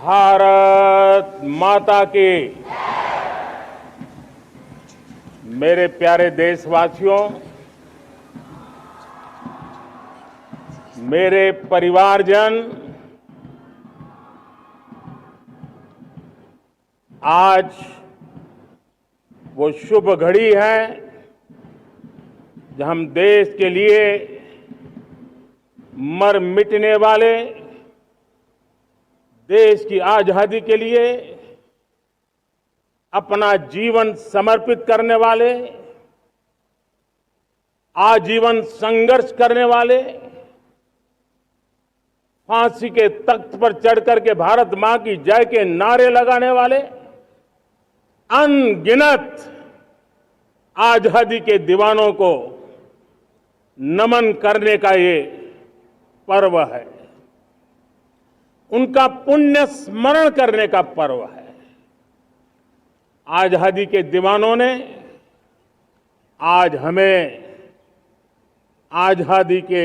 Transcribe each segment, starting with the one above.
भारत माता की। मेरे प्यारे देशवासियों, मेरे परिवारजन, आज वो शुभ घड़ी है जब हम देश के लिए मर मिटने वाले, देश की आजादी के लिए अपना जीवन समर्पित करने वाले, आजीवन संघर्ष करने वाले, फांसी के तख्त पर चढ़कर के भारत मां की जय के नारे लगाने वाले अनगिनत आजादी के दीवानों को नमन करने का ये पर्व है, उनका पुण्य स्मरण करने का पर्व है। आजादी के दीवानों ने आज हमें आजादी के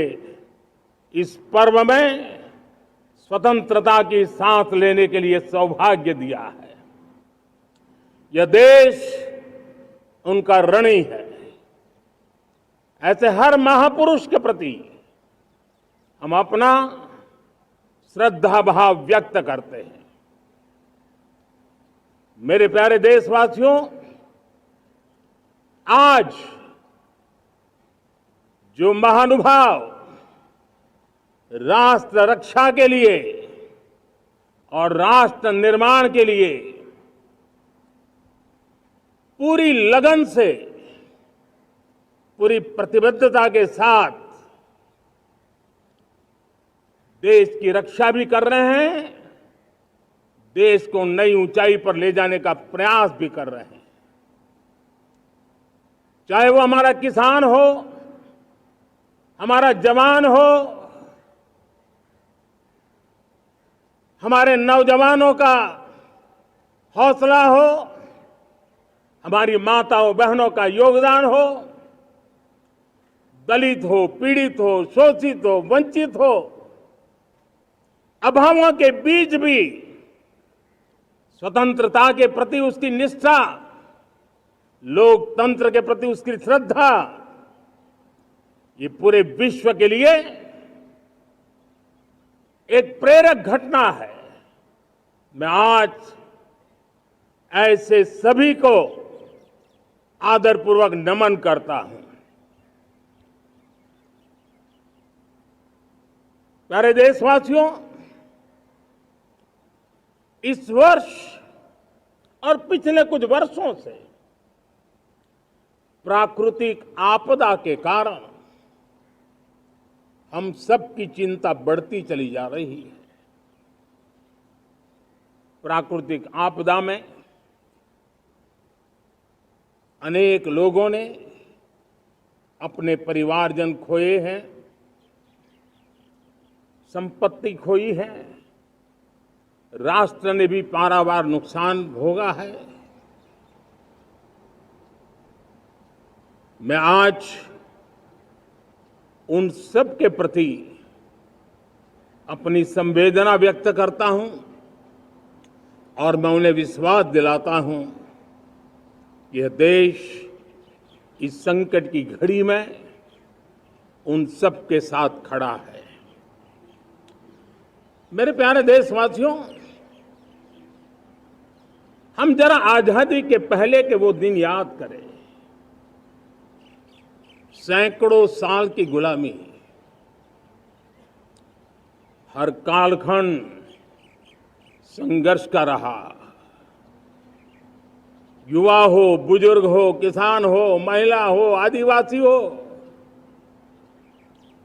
इस पर्व में स्वतंत्रता की सांस लेने के लिए सौभाग्य दिया है। यह देश उनका ऋणी है। ऐसे हर महापुरुष के प्रति हम अपना श्रद्धा भाव व्यक्त करते हैं। मेरे प्यारे देशवासियों, आज जो महानुभाव राष्ट्र रक्षा के लिए और राष्ट्र निर्माण के लिए पूरी लगन से, पूरी प्रतिबद्धता के साथ देश की रक्षा भी कर रहे हैं, देश को नई ऊंचाई पर ले जाने का प्रयास भी कर रहे हैं। चाहे वो हमारा किसान हो, हमारा जवान हो, हमारे नौजवानों का हौसला हो, हमारी माताओं बहनों का योगदान हो, दलित हो, पीड़ित हो, शोषित हो, वंचित हो, अभावों के बीच भी स्वतंत्रता के प्रति उसकी निष्ठा, लोकतंत्र के प्रति उसकी श्रद्धा, ये पूरे विश्व के लिए एक प्रेरक घटना है। मैं आज ऐसे सभी को आदरपूर्वक नमन करता हूं। प्यारे देशवासियों, इस वर्ष और पिछले कुछ वर्षों से प्राकृतिक आपदा के कारण हम सबकी चिंता बढ़ती चली जा रही है। प्राकृतिक आपदा में अनेक लोगों ने अपने परिवारजन खोए हैं, संपत्ति खोई है, राष्ट्र ने भी पारावार नुकसान भोगा है। मैं आज उन सब के प्रति अपनी संवेदना व्यक्त करता हूं और मैं उन्हें विश्वास दिलाता हूं कि यह देश इस संकट की घड़ी में उन सब के साथ खड़ा है। मेरे प्यारे देशवासियों, हम जरा आजादी के पहले के वो दिन याद करें। सैकड़ों साल की गुलामी, हर कालखंड संघर्ष का रहा। युवा हो, बुजुर्ग हो, किसान हो, महिला हो, आदिवासी हो,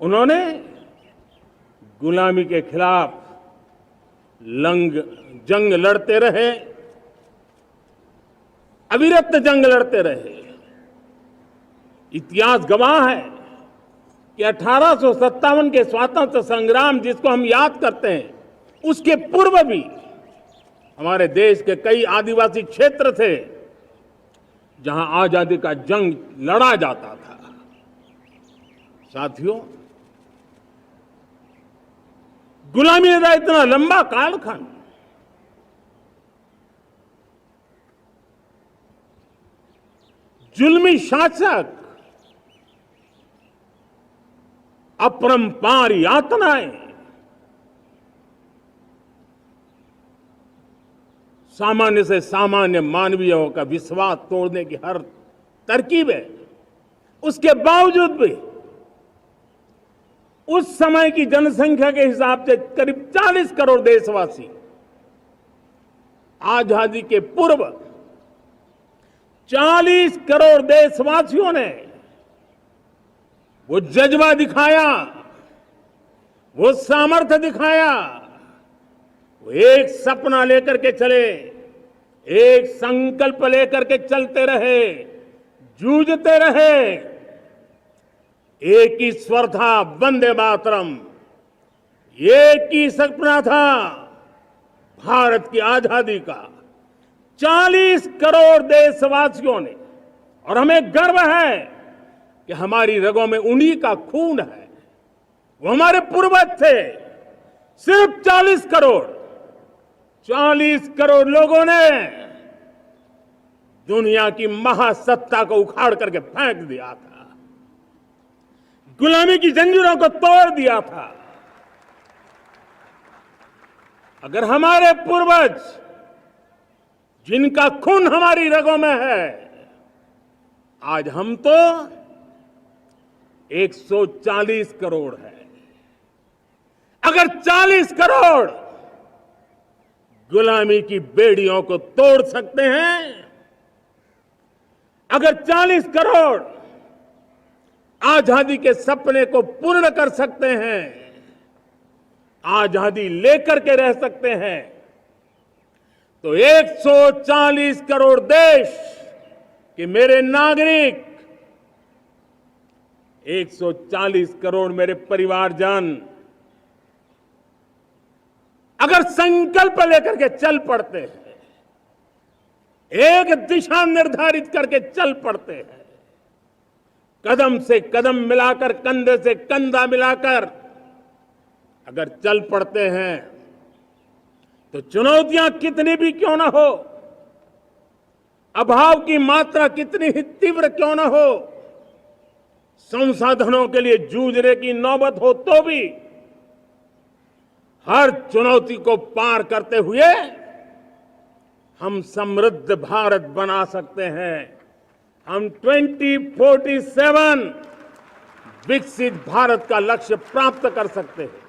उन्होंने गुलामी के खिलाफ जंग लड़ते रहे, अविरत जंग लड़ते रहे। इतिहास गवाह है कि 1857 के स्वातंत्र संग्राम जिसको हम याद करते हैं, उसके पूर्व भी हमारे देश के कई आदिवासी क्षेत्र थे जहां आजादी का जंग लड़ा जाता था। साथियों, गुलामी का इतना लंबा कालखंड जुल्मी शासक अपरंपार यातनाएं, सामान्य से सामान्य मानवीयों का विश्वास तोड़ने की हर तरकीब है, उसके बावजूद भी उस समय की जनसंख्या के हिसाब से करीब 40 करोड़ देशवासी आजादी के पूर्व 40 करोड़ देशवासियों ने वो जज्बा दिखाया, वो सामर्थ्य दिखाया, वो एक सपना लेकर के चले, एक संकल्प लेकर के चलते रहे, जूझते रहे। एक ही स्वर था, वंदे मातरम। एक ही सपना था, भारत की आजादी का। 40 करोड़ देशवासियों ने, और हमें गर्व है कि हमारी रगों में उन्हीं का खून है, वो हमारे पूर्वज थे। सिर्फ 40 करोड़ लोगों ने दुनिया की महासत्ता को उखाड़ करके फेंक दिया था, गुलामी की जंजीरों को तोड़ दिया था। अगर हमारे पूर्वज, जिनका खून हमारी रगों में है, आज हम तो 140 करोड़ है। अगर 40 करोड़ गुलामी की बेड़ियों को तोड़ सकते हैं, अगर 40 करोड़ आजादी के सपने को पूर्ण कर सकते हैं, आजादी लेकर के रह सकते हैं, तो 140 करोड़ देश के मेरे नागरिक, 140 करोड़ मेरे परिवारजन अगर संकल्प लेकर के चल पड़ते हैं, एक दिशा निर्धारित करके चल पड़ते हैं, कदम से कदम मिलाकर, कंधे से कंधा मिलाकर अगर चल पड़ते हैं, तो चुनौतियां कितनी भी क्यों ना हो, अभाव की मात्रा कितनी ही तीव्र क्यों ना हो, संसाधनों के लिए जूझने की नौबत हो, तो भी हर चुनौती को पार करते हुए हम समृद्ध भारत बना सकते हैं। हम 2047 विकसित भारत का लक्ष्य प्राप्त कर सकते हैं।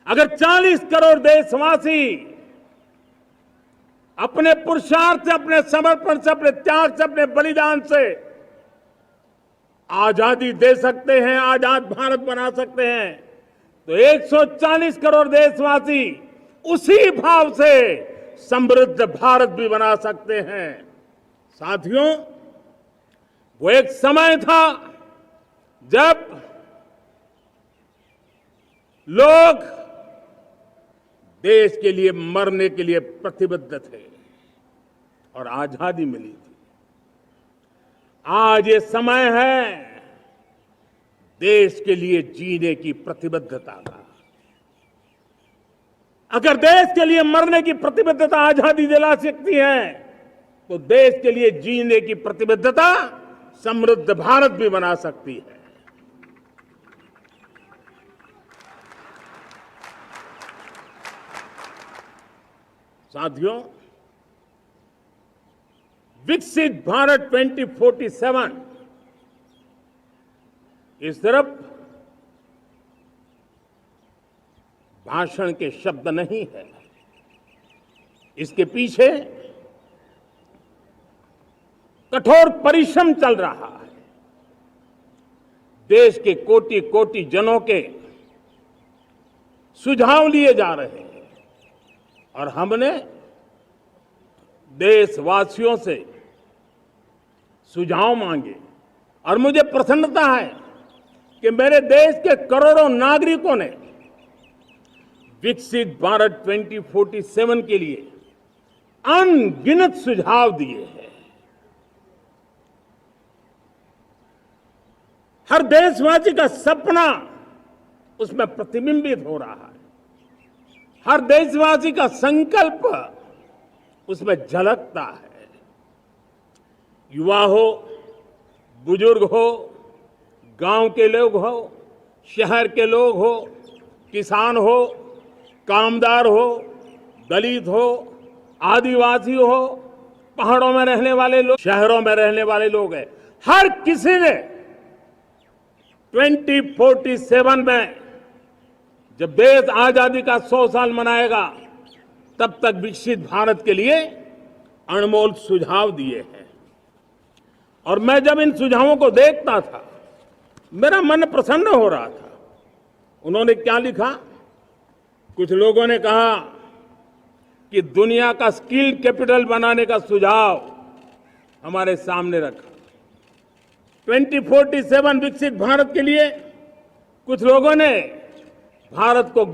अगर 40 करोड़ देशवासी अपने पुरुषार्थ से, अपने समर्पण से, अपने त्याग से, अपने बलिदान से आजादी दे सकते हैं, आजाद भारत बना सकते हैं, तो 140 करोड़ देशवासी उसी भाव से समृद्ध भारत भी बना सकते हैं। साथियों, वो एक समय था जब लोग देश के लिए मरने के लिए प्रतिबद्ध थे और आजादी मिली थी। आज ये समय है देश के लिए जीने की प्रतिबद्धता का। अगर देश के लिए मरने की प्रतिबद्धता आजादी दिला सकती है, तो देश के लिए जीने की प्रतिबद्धता समृद्ध भारत भी बना सकती है। साथियों, विकसित भारत 2047 ये सिर्फ भाषण के शब्द नहीं है, इसके पीछे कठोर परिश्रम चल रहा है। देश के कोटि कोटि जनों के सुझाव लिए जा रहे हैं और हमने देशवासियों से सुझाव मांगे, और मुझे प्रसन्नता है कि मेरे देश के करोड़ों नागरिकों ने विकसित भारत 2047 के लिए अनगिनत सुझाव दिए हैं। हर देशवासी का सपना उसमें प्रतिबिंबित हो रहा है, हर देशवासी का संकल्प उसमें झलकता है। युवा हो, बुजुर्ग हो, गांव के लोग हो, शहर के लोग हो, किसान हो, कामदार हो, दलित हो, आदिवासी हो, पहाड़ों में रहने वाले लोग, शहरों में रहने वाले लोग हैं, हर किसी ने 2047 में जब देश आजादी का 100 साल मनाएगा तब तक विकसित भारत के लिए अनमोल सुझाव दिए हैं। और मैं जब इन सुझावों को देखता था मेरा मन प्रसन्न हो रहा था। उन्होंने क्या लिखा? कुछ लोगों ने कहा कि दुनिया का स्किल कैपिटल बनाने का सुझाव हमारे सामने रखा। 2047 विकसित भारत के लिए कुछ लोगों ने भारत को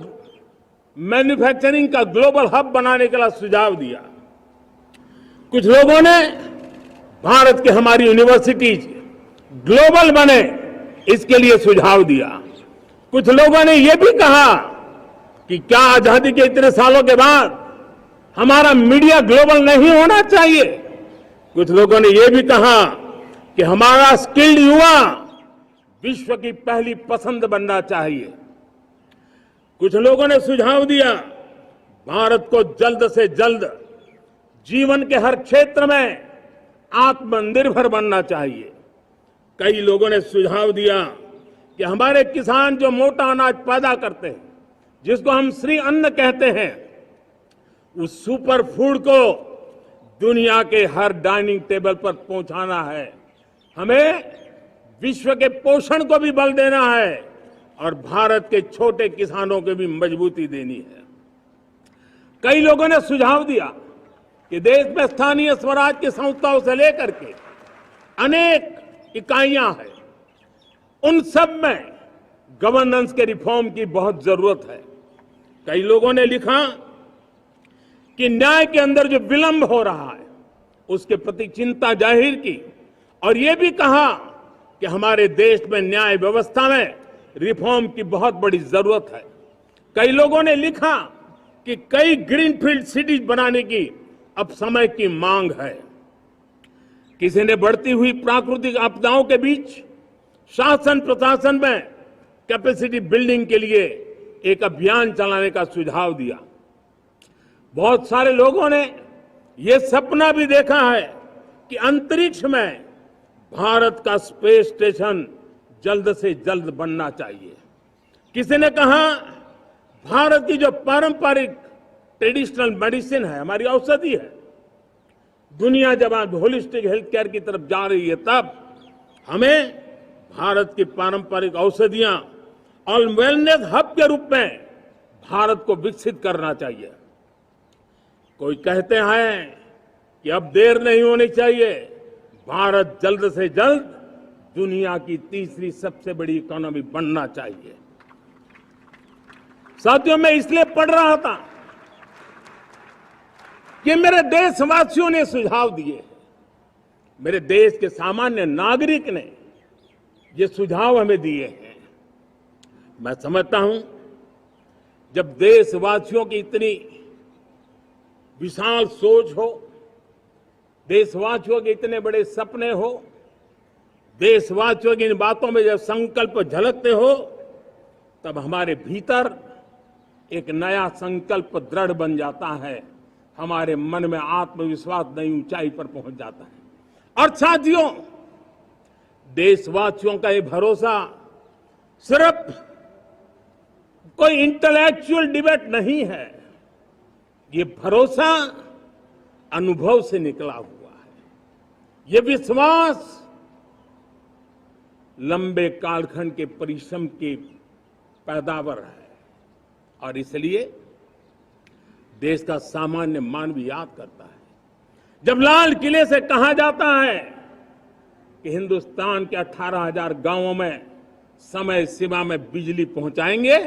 मैन्युफैक्चरिंग का ग्लोबल हब बनाने का सुझाव दिया। कुछ लोगों ने भारत की हमारी यूनिवर्सिटीज ग्लोबल बने इसके लिए सुझाव दिया। कुछ लोगों ने यह भी कहा कि क्या आजादी के इतने सालों के बाद हमारा मीडिया ग्लोबल नहीं होना चाहिए। कुछ लोगों ने यह भी कहा कि हमारा स्किल्ड युवा विश्व की पहली पसंद बनना चाहिए। कुछ लोगों ने सुझाव दिया भारत को जल्द से जल्द जीवन के हर क्षेत्र में आत्मनिर्भर बनना चाहिए। कई लोगों ने सुझाव दिया कि हमारे किसान जो मोटा अनाज पैदा करते हैं, जिसको हम श्री अन्न कहते हैं, उस सुपर फूड को दुनिया के हर डाइनिंग टेबल पर पहुंचाना है। हमें विश्व के पोषण को भी बल देना है और भारत के छोटे किसानों को भी मजबूती देनी है। कई लोगों ने सुझाव दिया कि देश में स्थानीय स्वराज की संस्थाओं से लेकर के अनेक इकाइयां हैं, उन सब में गवर्नेंस के रिफॉर्म की बहुत जरूरत है। कई लोगों ने लिखा कि न्याय के अंदर जो विलंब हो रहा है उसके प्रति चिंता जाहिर की और यह भी कहा कि हमारे देश में न्याय व्यवस्था में रिफॉर्म की बहुत बड़ी जरूरत है। कई लोगों ने लिखा कि कई ग्रीनफील्ड सिटीज बनाने की अब समय की मांग है। किसी ने बढ़ती हुई प्राकृतिक आपदाओं के बीच शासन प्रशासन में कैपेसिटी बिल्डिंग के लिए एक अभियान चलाने का सुझाव दिया। बहुत सारे लोगों ने यह सपना भी देखा है कि अंतरिक्ष में भारत का स्पेस स्टेशन जल्द से जल्द बनना चाहिए। किसी ने कहा भारत की जो पारंपरिक ट्रेडिशनल मेडिसिन है, हमारी औषधि है, दुनिया जब आज होलिस्टिक हेल्थ केयर की तरफ जा रही है तब हमें भारत की पारंपरिक औषधियां और वेलनेस हब के रूप में भारत को विकसित करना चाहिए। कोई कहते हैं कि अब देर नहीं होनी चाहिए, भारत जल्द से जल्द दुनिया की तीसरी सबसे बड़ी इकोनॉमी बनना चाहिए। साथियों, मैं इसलिए पढ़ रहा था कि मेरे देशवासियों ने सुझाव दिए, मेरे देश के सामान्य नागरिक ने ये सुझाव हमें दिए हैं। मैं समझता हूं जब देशवासियों की इतनी विशाल सोच हो, देशवासियों के इतने बड़े सपने हो, देशवासियों की इन बातों में जब संकल्प झलकते हो तब हमारे भीतर एक नया संकल्प दृढ़ बन जाता है, हमारे मन में आत्मविश्वास नई ऊंचाई पर पहुंच जाता है। और साथियों, देशवासियों का ये भरोसा सिर्फ कोई इंटेलेक्चुअल डिबेट नहीं है, ये भरोसा अनुभव से निकला हुआ है। ये विश्वास लंबे कालखंड के परिश्रम की पैदावार है और इसलिए देश का सामान्य मानव याद करता है जब लाल किले से कहा जाता है कि हिंदुस्तान के 18,000 गांवों में समय सीमा में बिजली पहुंचाएंगे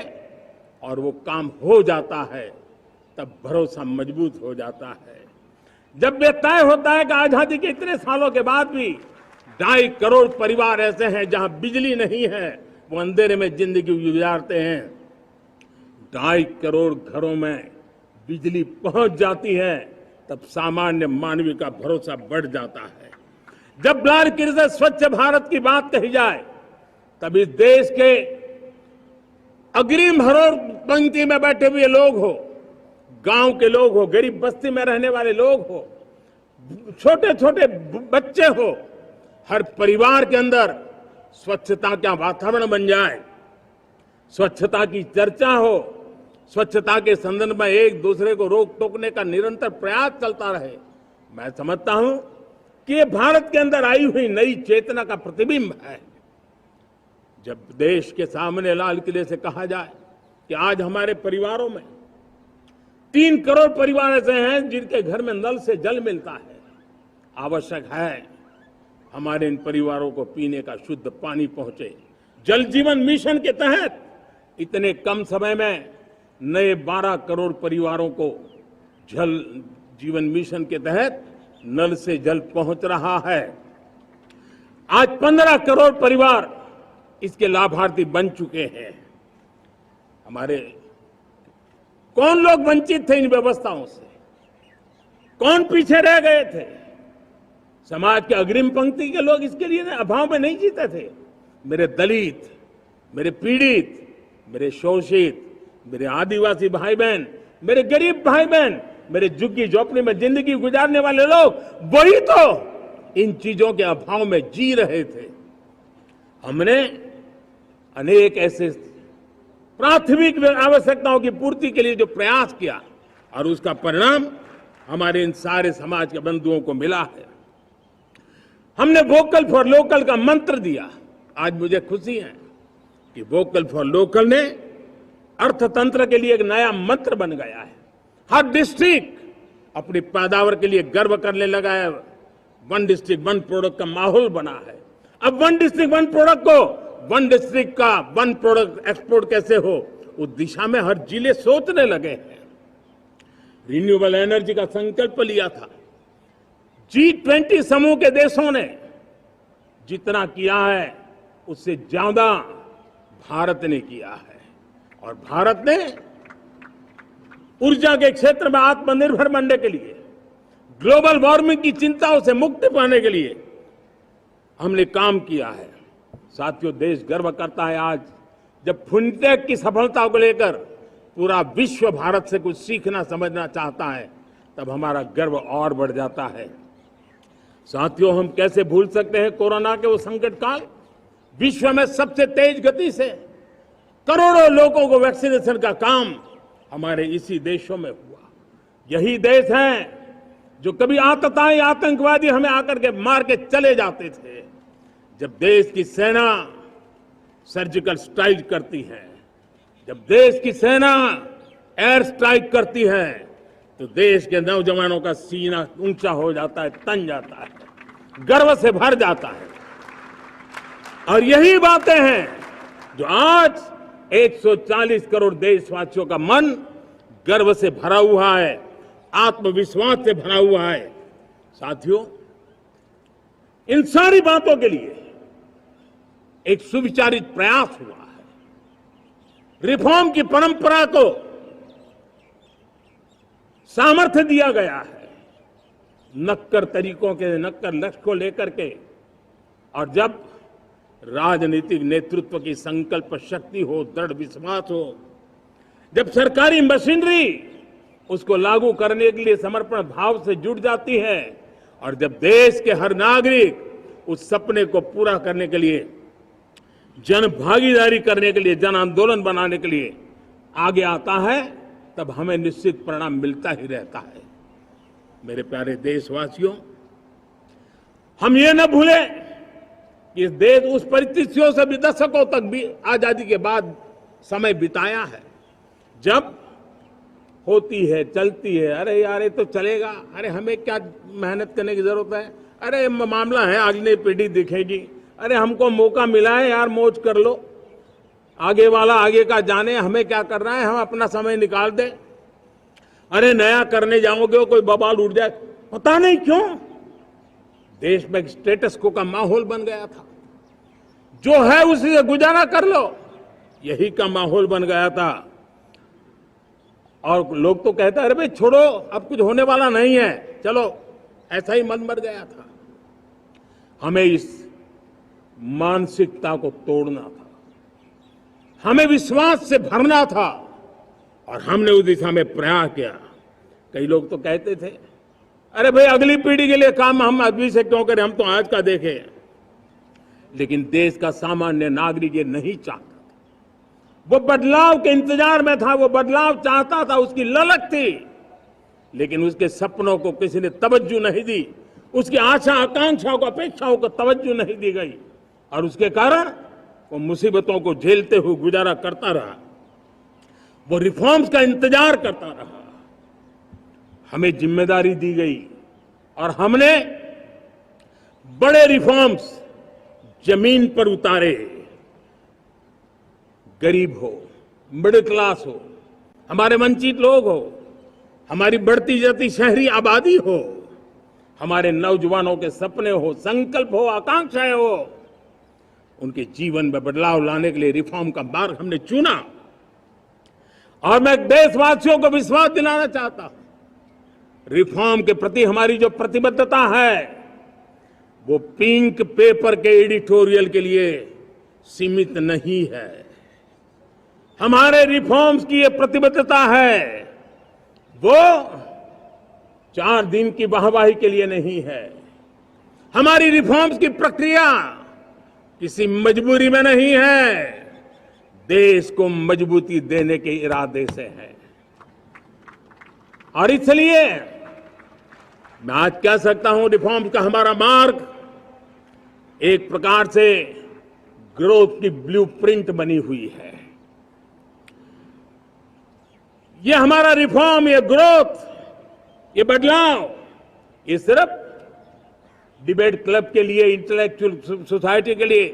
और वो काम हो जाता है, तब भरोसा मजबूत हो जाता है। जब यह तय होता है कि आजादी के इतने सालों के बाद भी 2.5 करोड़ परिवार ऐसे हैं जहां बिजली नहीं है, वो अंधेरे में जिंदगी गुजारते हैं, 2.5 करोड़ घरों में बिजली पहुंच जाती है, तब सामान्य मानवीय का भरोसा बढ़ जाता है। जब लाल किले से स्वच्छ भारत की बात कही जाए, तब इस देश के अग्रिम हरोर पंक्ति में बैठे हुए लोग हो, गांव के लोग हो, गरीब बस्ती में रहने वाले लोग हो, छोटे छोटे बच्चे हो, हर परिवार के अंदर स्वच्छता का वातावरण बन जाए, स्वच्छता की चर्चा हो, स्वच्छता के संदर्भ में एक दूसरे को रोक टोकने का निरंतर प्रयास चलता रहे। मैं समझता हूं कि ये भारत के अंदर आई हुई नई चेतना का प्रतिबिंब है। जब देश के सामने लाल किले से कहा जाए कि आज हमारे परिवारों में 3 करोड़ परिवार ऐसे हैं जिनके घर में नल से जल मिलता है, आवश्यक है हमारे इन परिवारों को पीने का शुद्ध पानी पहुंचे। जल जीवन मिशन के तहत इतने कम समय में नए 12 करोड़ परिवारों को जल जीवन मिशन के तहत नल से जल पहुंच रहा है। आज 15 करोड़ परिवार इसके लाभार्थी बन चुके हैं। हमारे कौन लोग वंचित थे इन व्यवस्थाओं से? कौन पीछे रह गए थे? समाज के अग्रिम पंक्ति के लोग इसके लिए अभाव में नहीं जीते थे। मेरे दलित, मेरे पीड़ित, मेरे शोषित, मेरे आदिवासी भाई बहन, मेरे गरीब भाई बहन, मेरे झुग्गी झोपड़ी में जिंदगी गुजारने वाले लोग, वही तो इन चीजों के अभाव में जी रहे थे। हमने अनेक ऐसे प्राथमिक आवश्यकताओं की पूर्ति के लिए जो प्रयास किया और उसका परिणाम हमारे इन सारे समाज के बंधुओं को मिला है। हमने वोकल फॉर लोकल का मंत्र दिया। आज मुझे खुशी है कि वोकल फॉर लोकल ने अर्थतंत्र के लिए एक नया मंत्र बन गया है। हर डिस्ट्रिक्ट अपनी पैदावार के लिए गर्व करने लगा है। 1 डिस्ट्रिक्ट 1 प्रोडक्ट का माहौल बना है। अब 1 डिस्ट्रिक्ट 1 प्रोडक्ट को 1 डिस्ट्रिक्ट का 1 प्रोडक्ट एक्सपोर्ट कैसे हो, उस दिशा में हर जिले सोचने लगे हैं। रिन्यूएबल एनर्जी का संकल्प लिया था। G20 समूह के देशों ने जितना किया है उससे ज्यादा भारत ने किया है, और भारत ने ऊर्जा के क्षेत्र में आत्मनिर्भर बनने के लिए, ग्लोबल वार्मिंग की चिंताओं से मुक्ति पाने के लिए हमने काम किया है। साथियों, देश गर्व करता है आज जब फिनटेक की सफलता को लेकर पूरा विश्व भारत से कुछ सीखना समझना चाहता है, तब हमारा गर्व और बढ़ जाता है। साथियों, हम कैसे भूल सकते हैं कोरोना के वो संकट काल। विश्व में सबसे तेज गति से करोड़ों लोगों को वैक्सीनेशन का काम हमारे इसी देशों में हुआ। यही देश हैं जो कभी आतताई आतंकवादी हमें आकर के मार के चले जाते थे। जब देश की सेना सर्जिकल स्ट्राइक करती है, जब देश की सेना एयर स्ट्राइक करती है, तो देश के नौजवानों का सीना ऊंचा हो जाता है, तन जाता है, गर्व से भर जाता है। और यही बातें हैं जो आज 140 करोड़ देशवासियों का मन गर्व से भरा हुआ है, आत्मविश्वास से भरा हुआ है। साथियों, इन सारी बातों के लिए एक सुविचारित प्रयास हुआ है। रिफॉर्म की परंपरा को सामर्थ्य दिया गया है, नक्कर तरीकों के, नक्कर लक्ष्य को लेकर के। और जब राजनीतिक नेतृत्व की संकल्प शक्ति हो, दृढ़ विश्वास हो, जब सरकारी मशीनरी उसको लागू करने के लिए समर्पण भाव से जुट जाती है, और जब देश के हर नागरिक उस सपने को पूरा करने के लिए, जन भागीदारी करने के लिए, जन आंदोलन बनाने के लिए आगे आता है, तब हमें निश्चित परिणाम मिलता ही रहता है। मेरे प्यारे देशवासियों, हम ये न भूलें कि इस देश उस परिस्थितियों से भी दशकों तक भी आजादी के बाद समय बिताया है, जब होती है, चलती है, अरे यार ये तो चलेगा, अरे हमें क्या मेहनत करने की जरूरत है, अरे मामला है अगली पीढ़ी दिखेगी, अरे हमको मौका मिला है यार, मौज कर लो, आगे वाला आगे का जाने, हमें क्या कर रहा है, हम अपना समय निकाल दें। अरे नया करने जाओगे कोई बवाल उठ जाए, पता नहीं क्यों देश में स्टेटस को का माहौल बन गया था। जो है उसी से गुजारा कर लो, यही का माहौल बन गया था। और लोग तो कहते हैं अरे भाई छोड़ो, अब कुछ होने वाला नहीं है, चलो, ऐसा ही मन मर गया था। हमें इस मानसिकता को तोड़ना था, हमें विश्वास से भरना था और हमने उस दिशा में प्रयास किया। कई लोग तो कहते थे, अरे भाई अगली पीढ़ी के लिए काम हम अभी से क्यों करें, हम तो आज का देखें। लेकिन देश का सामान्य नागरिक ये नहीं चाहता, वो बदलाव के इंतजार में था, वो बदलाव चाहता था, उसकी ललक थी, लेकिन उसके सपनों को किसी ने तवज्जो नहीं दी, उसकी आशा आकांक्षाओं को अपेक्षाओं को तवज्जो नहीं दी गई और उसके कारण वो मुसीबतों को झेलते हुए गुजारा करता रहा, वो रिफॉर्म्स का इंतजार करता रहा। हमें जिम्मेदारी दी गई और हमने बड़े रिफॉर्म्स जमीन पर उतारे। गरीब हो, मिडिल क्लास हो, हमारे वंचित लोग हो, हमारी बढ़ती जाती शहरी आबादी हो, हमारे नौजवानों के सपने हो, संकल्प हो, आकांक्षाएं हो, उनके जीवन में बदलाव लाने के लिए रिफॉर्म का मार्ग हमने चुना। और मैं देशवासियों को विश्वास दिलाना चाहता हूं, रिफॉर्म के प्रति हमारी जो प्रतिबद्धता है वो पिंक पेपर के एडिटोरियल के लिए सीमित नहीं है। हमारे रिफॉर्म्स की ये प्रतिबद्धता है, वो 4 दिन की वाहवाही के लिए नहीं है। हमारी रिफॉर्म्स की प्रक्रिया किसी मजबूरी में नहीं है, देश को मजबूती देने के इरादे से है। और इसलिए मैं आज कह सकता हूं, रिफॉर्म का हमारा मार्ग एक प्रकार से ग्रोथ की ब्लूप्रिंट बनी हुई है। ये हमारा रिफॉर्म, ये ग्रोथ, ये बदलाव, ये सिर्फ डिबेट क्लब के लिए, इंटेलेक्चुअल सोसाइटी के लिए,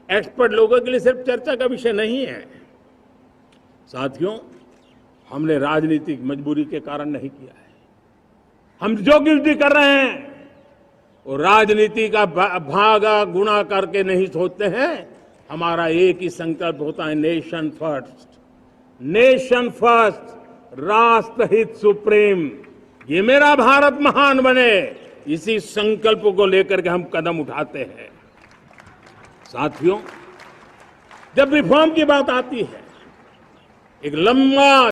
एक्सपर्ट लोगों के लिए सिर्फ चर्चा का विषय नहीं है। साथियों, हमने राजनीतिक मजबूरी के कारण नहीं किया है। हम जो कुछ भी कर रहे हैं वो राजनीति का भागा गुणा करके नहीं सोचते हैं। हमारा एक ही संकल्प होता है, नेशन फर्स्ट, नेशन फर्स्ट, राष्ट्रहित सुप्रीम, ये मेरा भारत महान बने, इसी संकल्प को लेकर के हम कदम उठाते हैं। साथियों, जब रिफॉर्म की बात आती है, एक लंबा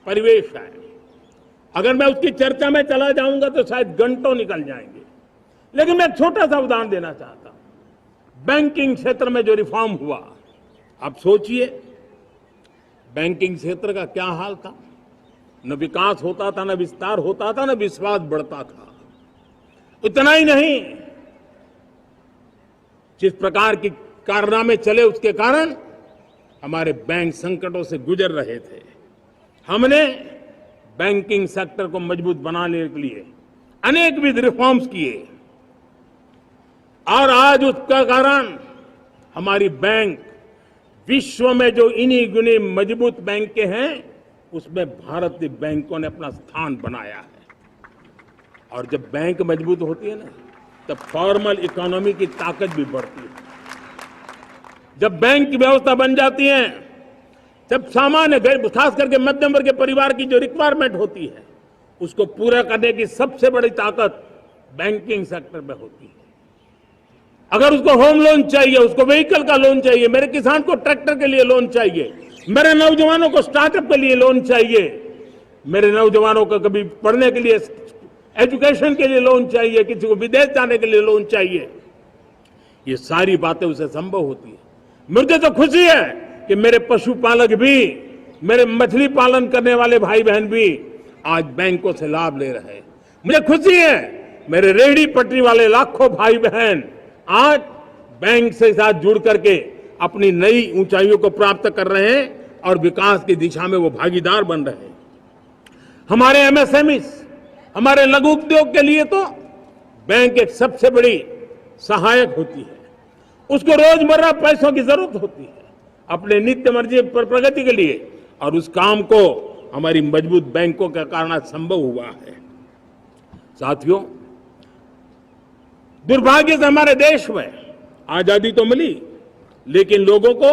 परिवेश है। अगर मैं उसकी चर्चा में चला जाऊंगा तो शायद घंटों निकल जाएंगे, लेकिन मैं छोटा सा उदाहरण देना चाहता हूं। बैंकिंग क्षेत्र में जो रिफॉर्म हुआ, आप सोचिए बैंकिंग क्षेत्र का क्या हाल था। न विकास होता था, न विस्तार होता था, न विश्वास बढ़ता था। इतना ही नहीं, जिस प्रकार की कारनामे चले उसके कारण हमारे बैंक संकटों से गुजर रहे थे। हमने बैंकिंग सेक्टर को मजबूत बनाने के लिए अनेकविध रिफॉर्म्स किए और आज उसका कारण हमारी बैंक विश्व में जो इन्हीं गुने मजबूत बैंक के हैं उसमें भारतीय बैंकों ने अपना स्थान बनाया है। और जब बैंक मजबूत होती है ना, तब फॉर्मल इकोनॉमी की ताकत भी बढ़ती है। जब बैंक की व्यवस्था बन जाती है, जब सामान्य खास करके मध्यम वर्ग के परिवार की जो रिक्वायरमेंट होती है उसको पूरा करने की सबसे बड़ी ताकत बैंकिंग सेक्टर में होती है। अगर उसको होम लोन चाहिए, उसको व्हीकल का लोन चाहिए, मेरे किसान को ट्रैक्टर के लिए लोन चाहिए, मेरे नौजवानों को स्टार्टअप के लिए लोन चाहिए, मेरे नौजवानों को कभी पढ़ने के लिए, एजुकेशन के लिए लोन चाहिए, किसी को विदेश जाने के लिए लोन चाहिए, ये सारी बातें उसे संभव होती है। मुझे तो खुशी है कि मेरे पशुपालक भी, मेरे मछली पालन करने वाले भाई बहन भी आज बैंकों से लाभ ले रहे हैं। मुझे खुशी है मेरे रेहड़ी पटरी वाले लाखों भाई बहन आज बैंक से साथ जुड़ करके अपनी नई ऊंचाइयों को प्राप्त कर रहे हैं और विकास की दिशा में वो भागीदार बन रहे हैं। हमारे एमएसएमई, हमारे लघु उद्योग के लिए तो बैंक एक सबसे बड़ी सहायक होती है। उसको रोजमर्रा पैसों की जरूरत होती है अपने नित्य मर्जी पर प्रगति के लिए, और उस काम को हमारी मजबूत बैंकों के कारण संभव हुआ है। साथियों, दुर्भाग्य से हमारे देश में आजादी तो मिली, लेकिन लोगों को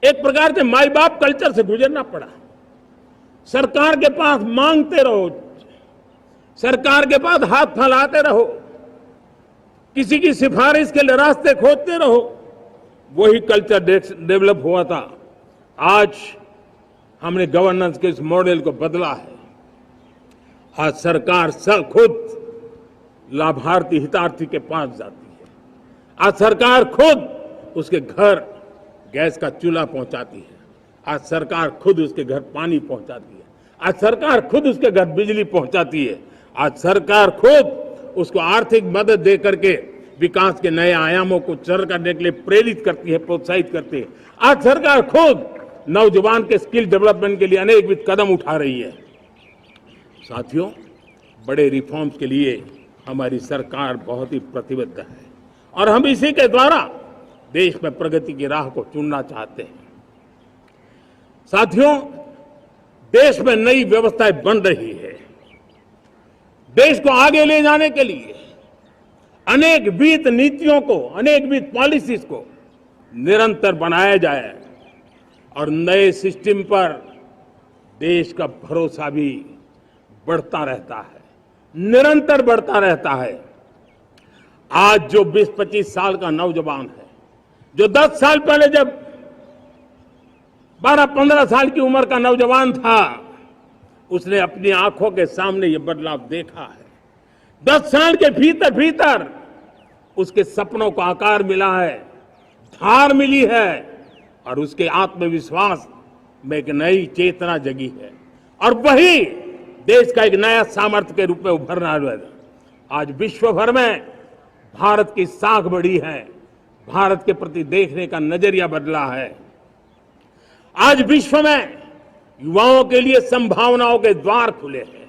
एक प्रकार से माई बाप कल्चर से गुजरना पड़ा। सरकार के पास मांगते रहो, सरकार के पास हाथ फैलाते रहो, किसी की सिफारिश के लिए रास्ते खोजते रहो। वही कल्चर डेवलप हुआ था। आज हमने गवर्नेंस के इस मॉडल को बदला है। आज सरकार खुद लाभार्थी हितार्थी के पास जाती है। आज सरकार खुद उसके घर गैस का चूल्हा पहुंचाती है। आज सरकार खुद उसके घर पानी पहुंचाती है। आज सरकार खुद उसके घर बिजली पहुंचाती है। आज सरकार खुद उसको आर्थिक मदद दे करके विकास के नए आयामों को सर करने के लिए प्रेरित करती है, प्रोत्साहित करती है। आज सरकार खुद नौजवान के स्किल डेवलपमेंट के लिए अनेकविध कदम उठा रही है। साथियों, बड़े रिफॉर्म्स के लिए हमारी सरकार बहुत ही प्रतिबद्ध है और हम इसी के द्वारा देश में प्रगति की राह को चुनना चाहते हैं। साथियों, देश में नई व्यवस्थाएं बन रही है। देश को आगे ले जाने के लिए अनेक वित्त नीतियों को, अनेक वित्त पॉलिसीज को निरंतर बनाया जाए और नए सिस्टम पर देश का भरोसा भी बढ़ता रहता है, निरंतर बढ़ता रहता है। आज जो 20-25 साल का नौजवान है, जो 10 साल पहले जब 12-15 साल की उम्र का नौजवान था, उसने अपनी आंखों के सामने ये बदलाव देखा है। 10 साल के भीतर भीतर उसके सपनों को आकार मिला है, धार मिली है और उसके आत्मविश्वास में एक नई चेतना जगी है और वही देश का एक नया सामर्थ्य के रूप में उभरना है। आज विश्व भर में भारत की साख बढ़ी है, भारत के प्रति देखने का नजरिया बदला है। आज विश्व में युवाओं के लिए संभावनाओं के द्वार खुले हैं।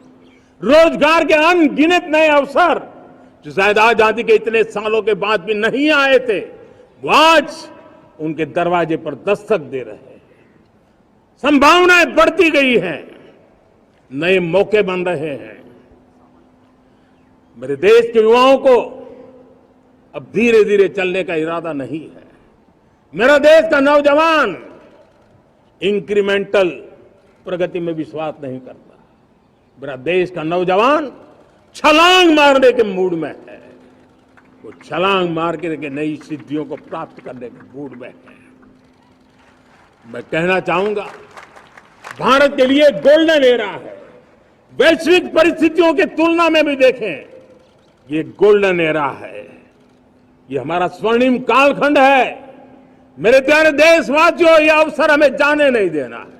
रोजगार के अनगिनत नए अवसर जो शायद आजादी के इतने सालों के बाद भी नहीं आए थे, वो आज उनके दरवाजे पर दस्तक दे रहे हैं। संभावनाएं बढ़ती गई हैं, नए मौके बन रहे हैं। मेरे देश के युवाओं को अब धीरे धीरे चलने का इरादा नहीं है। मेरा देश का नौजवान इंक्रीमेंटल प्रगति में विश्वास नहीं करता। मेरा देश का नौजवान छलांग मारने के मूड में है। वो छलांग मार के नई सिद्धियों को प्राप्त करने के मूड में है। मैं कहना चाहूंगा, भारत के लिए गोल्डन एरा है। वैश्विक परिस्थितियों की तुलना में भी देखें, ये गोल्डन एरा है। ये हमारा स्वर्णिम कालखंड है। मेरे प्यारे देशवासियों, ये अवसर हमें जाने नहीं देना है।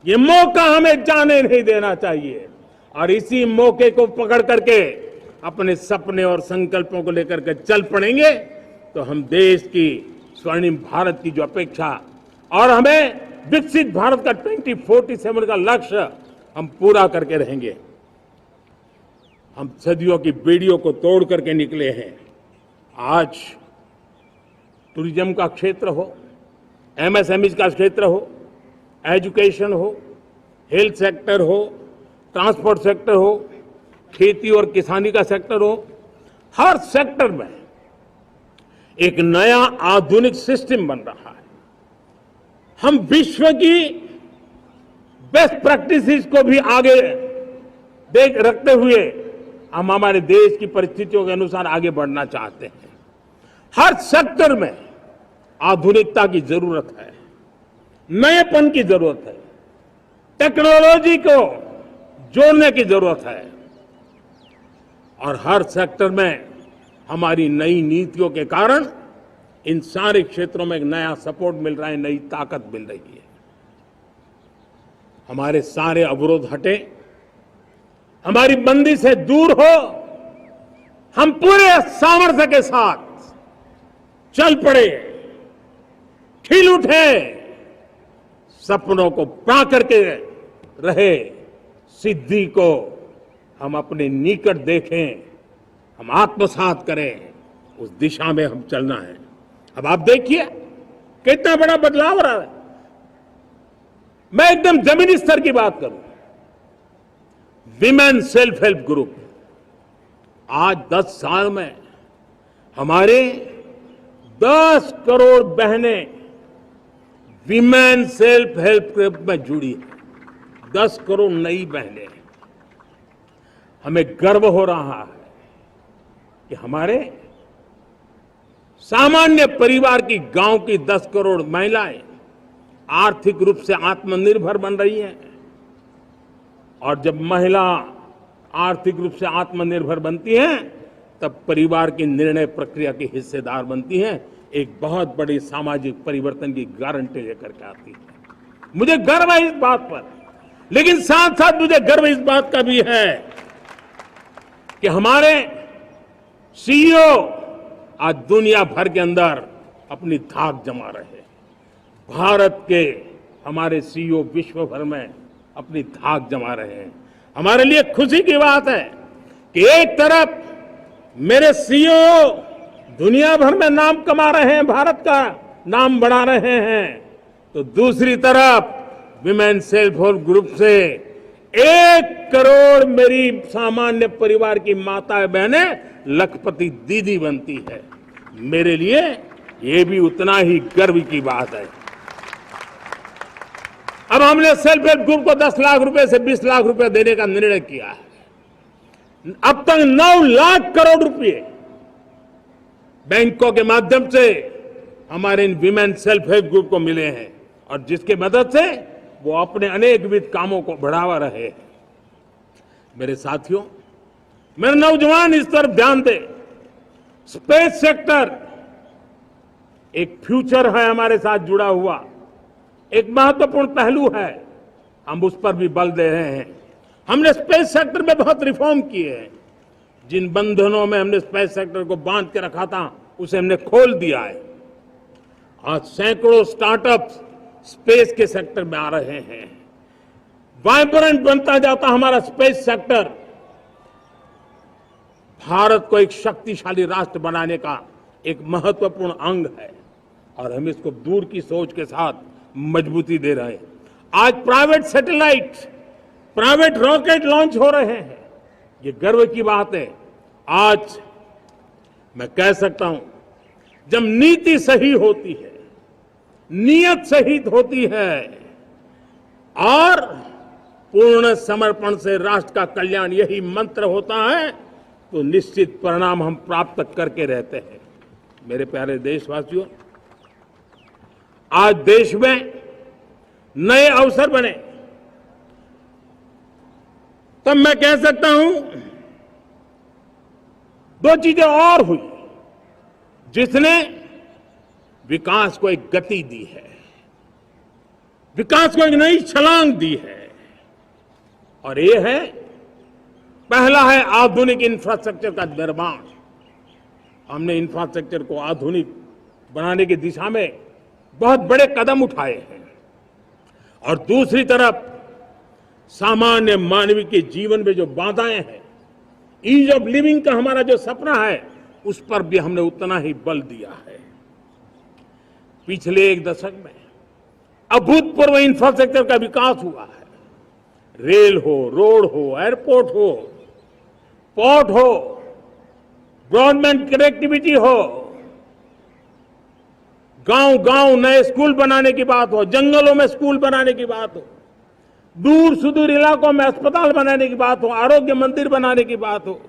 ये मौका हमें जाने नहीं देना चाहिए और इसी मौके को पकड़ करके अपने सपने और संकल्पों को लेकर के चल पड़ेंगे तो हम देश की स्वर्णिम भारत की जो अपेक्षा और हमें विकसित भारत का 2047 का लक्ष्य हम पूरा करके रहेंगे। हम सदियों की बेड़ियों को तोड़ करके निकले हैं। आज टूरिज्म का क्षेत्र हो, एमएसएमई का क्षेत्र हो, एजुकेशन हो, हेल्थ सेक्टर हो, ट्रांसपोर्ट सेक्टर हो, खेती और किसानी का सेक्टर हो, हर सेक्टर में एक नया आधुनिक सिस्टम बन रहा है। हम विश्व की बेस्ट प्रैक्टिसेस को भी आगे देख रखते हुए हम हमारे देश की परिस्थितियों के अनुसार आगे बढ़ना चाहते हैं। हर सेक्टर में आधुनिकता की जरूरत है, नएपन की जरूरत है, टेक्नोलॉजी को जोड़ने की जरूरत है और हर सेक्टर में हमारी नई नीतियों के कारण इन सारे क्षेत्रों में एक नया सपोर्ट मिल रहा है, नई ताकत मिल रही है। हमारे सारे अवरोध हटे, हमारी बंदी से दूर हो, हम पूरे सामर्थ्य के साथ चल पड़े, खिल उठे, सपनों को पा करके रहे, सिद्धि को हम अपने निकट देखें, हम आत्मसात करें, उस दिशा में हम चलना है। अब आप देखिए कितना बड़ा बदलाव रहा है। मैं एकदम जमीनी स्तर की बात करूं, विमेन सेल्फ हेल्प ग्रुप आज 10 साल में हमारे 10 करोड़ बहनें विमेन सेल्फ हेल्प ग्रुप में जुड़ी है। 10 करोड़ नई बहनें। हमें गर्व हो रहा है कि हमारे सामान्य परिवार की गांव की 10 करोड़ महिलाएं आर्थिक रूप से आत्मनिर्भर बन रही हैं। और जब महिला आर्थिक रूप से आत्मनिर्भर बनती हैं, तब परिवार की निर्णय प्रक्रिया की हिस्सेदार बनती हैं, एक बहुत बड़ी सामाजिक परिवर्तन की गारंटी लेकर के आती है। मुझे गर्व है इस बात पर, लेकिन साथ साथ मुझे गर्व इस बात का भी है कि हमारे सीईओ आज दुनिया भर के अंदर अपनी धाक जमा रहे हैं। भारत के हमारे सीईओ विश्व भर में अपनी धाक जमा रहे हैं। हमारे लिए खुशी की बात है कि एक तरफ मेरे सीईओ दुनिया भर में नाम कमा रहे हैं, भारत का नाम बढ़ा रहे हैं, तो दूसरी तरफ विमेन सेल्फ हेल्प ग्रुप से 1 करोड़ मेरी सामान्य परिवार की माताएं बहनें लखपति दीदी बनती है। मेरे लिए ये भी उतना ही गर्व की बात है। अब हमने सेल्फ हेल्प ग्रुप को 10 लाख रुपए से 20 लाख रुपए देने का निर्णय किया है। अब तक 9 लाख करोड़ रुपए बैंकों के माध्यम से हमारे इन विमेन सेल्फ हेल्प ग्रुप को मिले हैं, और जिसकी मदद से वो अपने अनेकविध कामों को बढ़ावा रहे हैं। मेरे साथियों, मेरे नौजवान इस तरफ ध्यान दें। स्पेस सेक्टर एक फ्यूचर है हमारे साथ जुड़ा हुआ, एक महत्वपूर्ण पहलू है। हम उस पर भी बल दे रहे हैं। हमने स्पेस सेक्टर में बहुत रिफॉर्म किए हैं। जिन बंधनों में हमने स्पेस सेक्टर को बांध के रखा था, उसे हमने खोल दिया है। आज सैकड़ों स्टार्टअप्स स्पेस के सेक्टर में आ रहे हैं। वाइब्रेंट बनता जाता हमारा स्पेस सेक्टर भारत को एक शक्तिशाली राष्ट्र बनाने का एक महत्वपूर्ण अंग है, और हम इसको दूर की सोच के साथ मजबूती दे रहे हैं। आज private satellite, private rocket launch हो रहे हैं। ये गर्व की बात है। आज मैं कह सकता हूं, जब नीति सही होती है, नियत सही होती है और पूर्ण समर्पण से राष्ट्र का कल्याण यही मंत्र होता है, तो निश्चित परिणाम हम प्राप्त करके रहते हैं। मेरे प्यारे देशवासियों, आज देश में नए अवसर बने, तब मैं कह सकता हूं 2 चीजें और हुई जिसने विकास को एक गति दी है, विकास को एक नई छलांग दी है। और ये है, पहला है आधुनिक इंफ्रास्ट्रक्चर का निर्माण। हमने इंफ्रास्ट्रक्चर को आधुनिक बनाने की दिशा में बहुत बड़े कदम उठाए हैं। और दूसरी तरफ सामान्य मानवीय के जीवन में जो बाधाएं हैं, ईज ऑफ लिविंग का हमारा जो सपना है, उस पर भी हमने उतना ही बल दिया है। पिछले 1 दशक में अभूतपूर्व इंफ्रास्ट्रक्चर का विकास हुआ है। रेल हो, रोड हो, एयरपोर्ट हो, पोर्ट हो, ब्रॉडबैंड कनेक्टिविटी हो, गांव-गांव नए स्कूल बनाने की बात हो, जंगलों में स्कूल बनाने की बात हो, दूर सुदूर इलाकों में अस्पताल बनाने की बात हो, आरोग्य मंदिर बनाने की बात हो,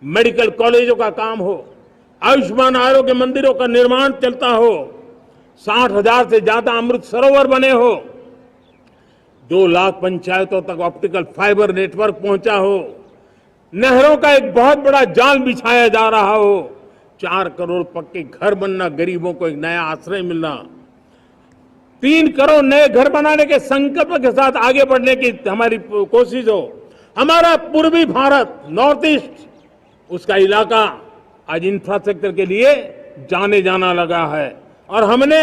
मेडिकल कॉलेजों का काम हो, आयुष्मान आरोग्य मंदिरों का निर्माण चलता हो, 60,000 से ज्यादा अमृत सरोवर बने हो, 2 लाख पंचायतों तक ऑप्टिकल फाइबर नेटवर्क पहुंचा हो, नहरों का एक बहुत बड़ा जाल बिछाया जा रहा हो, 4 करोड़ पक्के घर बनना, गरीबों को एक नया आश्रय मिलना, 3 करोड़ नए घर बनाने के संकल्प के साथ आगे बढ़ने की हमारी कोशिश हो। हमारा पूर्वी भारत, नॉर्थ ईस्ट, उसका इलाका आज इंफ्रास्ट्रक्चर के लिए जाने जाना लगा है। और हमने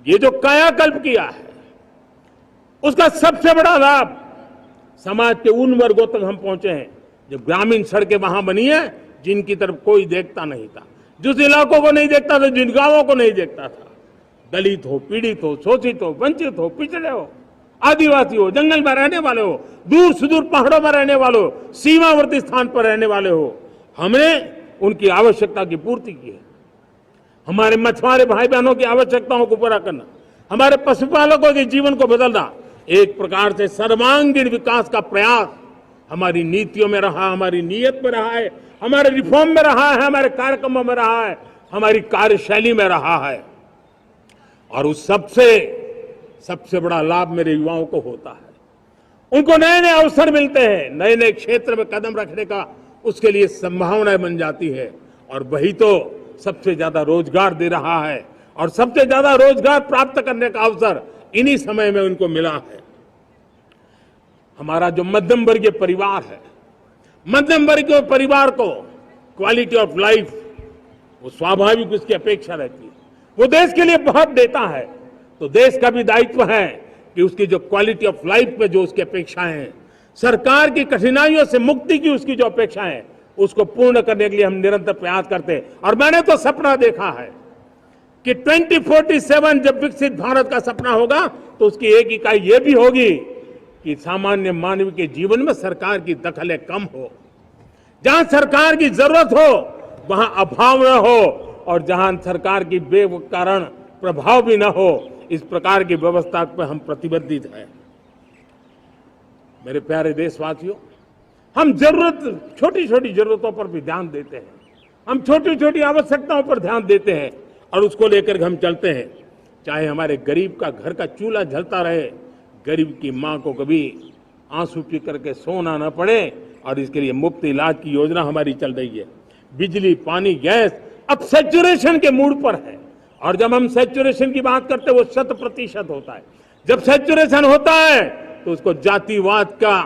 ये जो कायाकल्प किया है, उसका सबसे बड़ा लाभ समाज के उन वर्गों तक हम पहुंचे हैं जो ग्रामीण सड़कें वहां बनी है, जिनकी तरफ कोई देखता नहीं था, जिस इलाकों को नहीं देखता था, जिन गांवों को नहीं देखता था। दलित हो, पीड़ित हो, शोषित हो, वंचित हो, पिछड़े हो, आदिवासी हो, जंगल में रहने वाले हो, दूर सुदूर पहाड़ों में रहने वाले हो, सीमावर्ती स्थान पर रहने वाले हो, हमने उनकी आवश्यकता की पूर्ति की है। हमारे मछुआरे भाई बहनों की आवश्यकताओं को पूरा करना, हमारे पशुपालकों के जीवन को बदलना, एक प्रकार से सर्वांगीण विकास का प्रयास हमारी नीतियों में रहा, हमारी नीयत में रहा है, हमारे रिफॉर्म में रहा है, हमारे कार्यक्रमों में रहा है, हमारी कार्यशैली में रहा है। और उस सबसे बड़ा लाभ मेरे युवाओं को होता है। उनको नए नए अवसर मिलते हैं, नए नए क्षेत्र में कदम रखने का उसके लिए संभावनाएं बन जाती है। और वही तो सबसे ज्यादा रोजगार दे रहा है। और सबसे ज्यादा रोजगार प्राप्त करने का अवसर इन्हीं समय में उनको मिला है। हमारा जो मध्यम वर्गीय परिवार है, मध्यम वर्गीय परिवार को क्वालिटी ऑफ लाइफ वो स्वाभाविक उसकी अपेक्षा रहती है। वो देश के लिए बहुत देता है, तो देश का भी दायित्व है कि उसकी जो क्वालिटी ऑफ लाइफ पे जो उसकी अपेक्षाएं हैं, सरकार की कठिनाइयों से मुक्ति की उसकी जो अपेक्षाएं हैं, उसको पूर्ण करने के लिए हम निरंतर प्रयास करते हैं। और मैंने तो सपना देखा है कि 2047 जब विकसित भारत का सपना होगा तो उसकी एक इकाई ये भी होगी कि सामान्य मानव के जीवन में सरकार की दखलें कम हो, जहां सरकार की जरूरत हो वहां अभाव न हो, और जहां सरकार की बेकारण प्रभाव भी न हो, इस प्रकार की व्यवस्था पर हम प्रतिबद्ध हैं। मेरे प्यारे देशवासियों, हम छोटी छोटी जरूरतों पर भी ध्यान देते हैं, हम छोटी छोटी आवश्यकताओं पर ध्यान देते हैं और उसको लेकर हम चलते हैं। चाहे हमारे गरीब का घर का चूल्हा जलता रहे, गरीब की मां को कभी आंसू पी करके सोना न पड़े, और इसके लिए मुफ्त इलाज की योजना हमारी चल रही है। बिजली, पानी, गैस अब सैचुरेशन के मूड पर है। और जब हम सैचुरेशन की बात करते हैं वो 100% होता है। जब सैचुरेशन होता है तो उसको जातिवाद का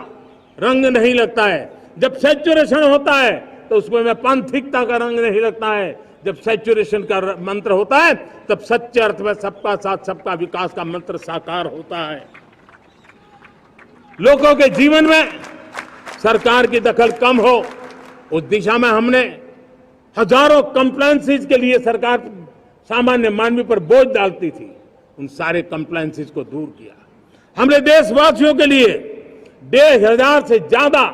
रंग नहीं लगता है। जब सैचुरेशन होता है तो उसमें पांथिकता का रंग नहीं लगता है। जब सैचुरेशन का मंत्र होता है तब सच्चे अर्थ में सबका साथ सबका विकास का मंत्र साकार होता है। लोगों के जीवन में सरकार की दखल कम हो, उस दिशा में हमने हजारों कंप्लायंसेस के लिए सरकार सामान्य मानवी पर बोझ डालती थी, उन सारे कंप्लायंसेस को दूर किया। हमने देशवासियों के लिए 1,500 से ज्यादा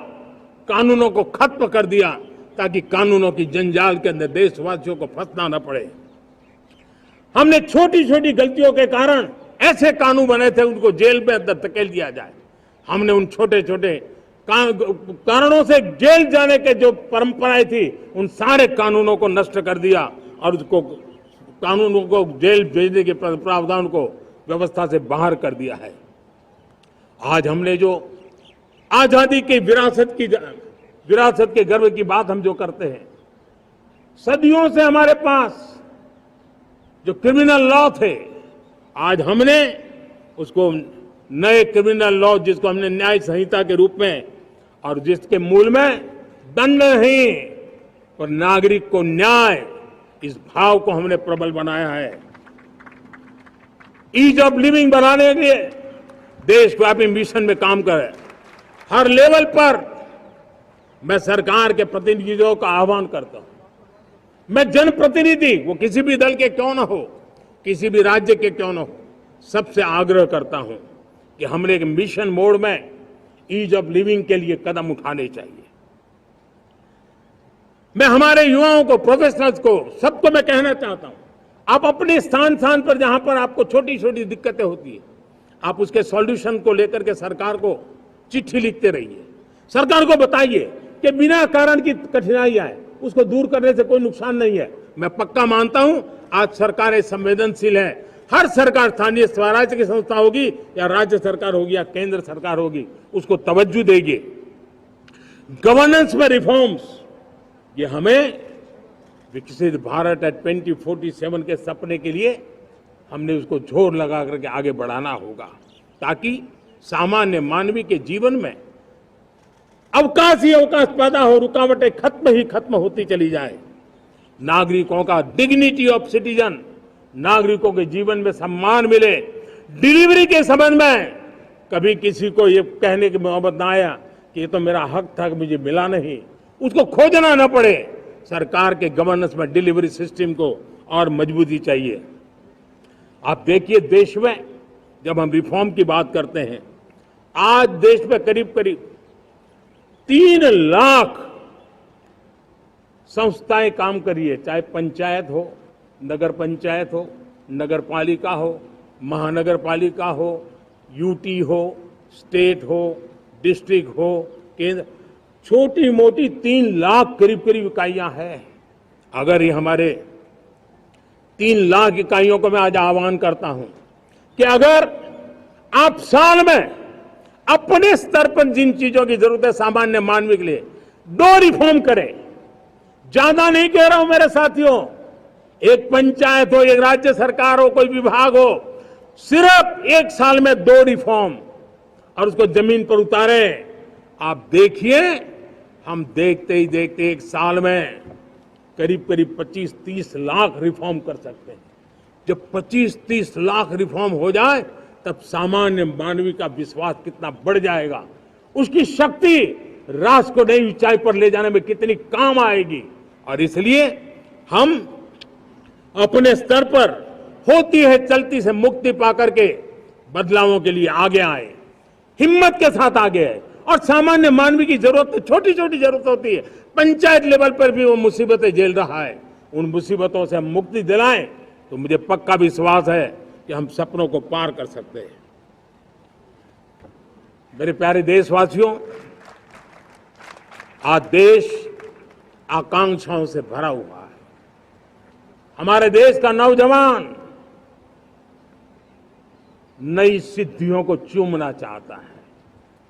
कानूनों को खत्म कर दिया ताकि कानूनों की जंजाल के अंदर देशवासियों को फंसना न पड़े। हमने छोटी छोटी गलतियों के कारण ऐसे कानून बने थे उनको जेल में अंदर धकेल दिया जाए। हमने उन छोटे छोटे कारणों से जेल जाने के जो परंपराएं थी उन सारे कानूनों को नष्ट कर दिया और उसको कानूनों को जेल भेजने के प्रावधान को व्यवस्था से बाहर कर दिया है। आज हमने जो आजादी की विरासत के गर्व की बात हम जो करते हैं, सदियों से हमारे पास जो क्रिमिनल लॉ थे, आज हमने उसको नए क्रिमिनल लॉ जिसको हमने न्याय संहिता के रूप में, और जिसके मूल में दंड नहीं पर नागरिक को न्याय, इस भाव को हमने प्रबल बनाया है। ईज ऑफ लिविंग बनाने के लिए देशव्यापी मिशन में काम करे। हर लेवल पर मैं सरकार के प्रतिनिधियों का आह्वान करता हूं। मैं जनप्रतिनिधि, वो किसी भी दल के क्यों ना हो, किसी भी राज्य के क्यों ना हो, सबसे आग्रह करता हूं कि हमने एक मिशन मोड में ईज ऑफ लिविंग के लिए कदम उठाने चाहिए। मैं हमारे युवाओं को, प्रोफेशनल्स को, सबको मैं कहना चाहता हूं, आप अपने स्थान पर जहां पर आपको छोटी छोटी दिक्कतें होती है, आप उसके सॉल्यूशन को लेकर के सरकार को चिट्ठी लिखते रहिए। सरकार को बताइए कि बिना कारण की कठिनाई आए उसको दूर करने से कोई नुकसान नहीं है। मैं पक्का मानता हूं आज सरकारें संवेदनशील है। हर सरकार, स्थानीय स्वराज्य की संस्था होगी या राज्य सरकार होगी या केंद्र सरकार होगी, उसको तवज्जो देगी। गवर्नेंस में रिफॉर्म्स, ये हमें विकसित भारत 2047 के सपने के लिए हमने उसको जोर लगा करके आगे बढ़ाना होगा, ताकि सामान्य मानवी के जीवन में अवकाश ही अवकाश पैदा हो, रुकावटें खत्म होती चली जाए। नागरिकों का डिग्निटी ऑफ सिटीजन, नागरिकों के जीवन में सम्मान मिले। डिलीवरी के संबंध में कभी किसी को ये कहने की मोहब्बत ना आया कि ये तो मेरा हक था कि मुझे मिला नहीं, उसको खोजना न पड़े। सरकार के गवर्नेंस में डिलीवरी सिस्टम को और मजबूती चाहिए। आप देखिए, देश में जब हम रिफॉर्म की बात करते हैं, आज देश में करीब 3 लाख संस्थाएं काम कर रही है, चाहे पंचायत हो, नगर पंचायत हो, नगर पालिका हो, महानगर पालिका हो, यूटी हो, स्टेट हो, डिस्ट्रिक्ट हो, केंद्र, छोटी मोटी 3 लाख करीब करीब इकाइयां हैं। अगर ये हमारे 3 लाख इकाइयों को मैं आज आह्वान करता हूं कि अगर आप साल में अपने स्तर पर जिन चीजों की जरूरत है सामान्य मानवी के लिए 2 रिफॉर्म करें। ज्यादा नहीं कह रहा हूं मेरे साथियों, एक पंचायत हो, एक राज्य सरकार हो, कोई विभाग हो, सिर्फ एक साल में 2 रिफॉर्म और उसको जमीन पर उतारें। आप देखिए, हम देखते ही देखते एक साल में करीब करीब 25-30 लाख रिफॉर्म कर सकते हैं। जब 25-30 लाख रिफॉर्म हो जाए तब सामान्य मानवी का विश्वास कितना बढ़ जाएगा, उसकी शक्ति राष्ट्र को नई ऊंचाई पर ले जाने में कितनी काम आएगी। और इसलिए हम अपने स्तर पर होती है चलती से मुक्ति पाकर के बदलावों के लिए आगे आए, हिम्मत के साथ आगे आए। और सामान्य मानवी की जरूरत, छोटी छोटी जरूरत होती है, पंचायत लेवल पर भी वो मुसीबतें झेल रहा है, उन मुसीबतों से हम मुक्ति दिलाएं तो मुझे पक्का विश्वास है कि हम सपनों को पार कर सकते हैं। मेरे प्यारे देशवासियों, आज देश आकांक्षाओं से भरा हुआ है। हमारे देश का नौजवान नई सिद्धियों को चूमना चाहता है,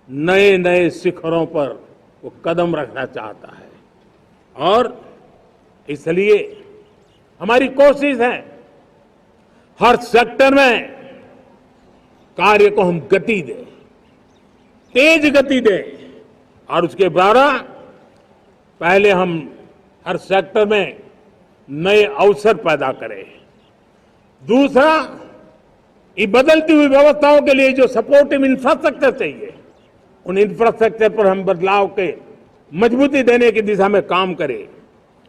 नए नए शिखरों पर वो कदम रखना चाहता है। और इसलिए हमारी कोशिश है हर सेक्टर में कार्य को हम गति दें, तेज गति दें। और उसके द्वारा पहले हम हर सेक्टर में नए अवसर पैदा करें। दूसरा, ये बदलती हुई व्यवस्थाओं के लिए जो सपोर्टिव इंफ्रास्ट्रक्चर चाहिए, उन इंफ्रास्ट्रक्चर पर हम बदलाव के मजबूती देने की दिशा में काम करें।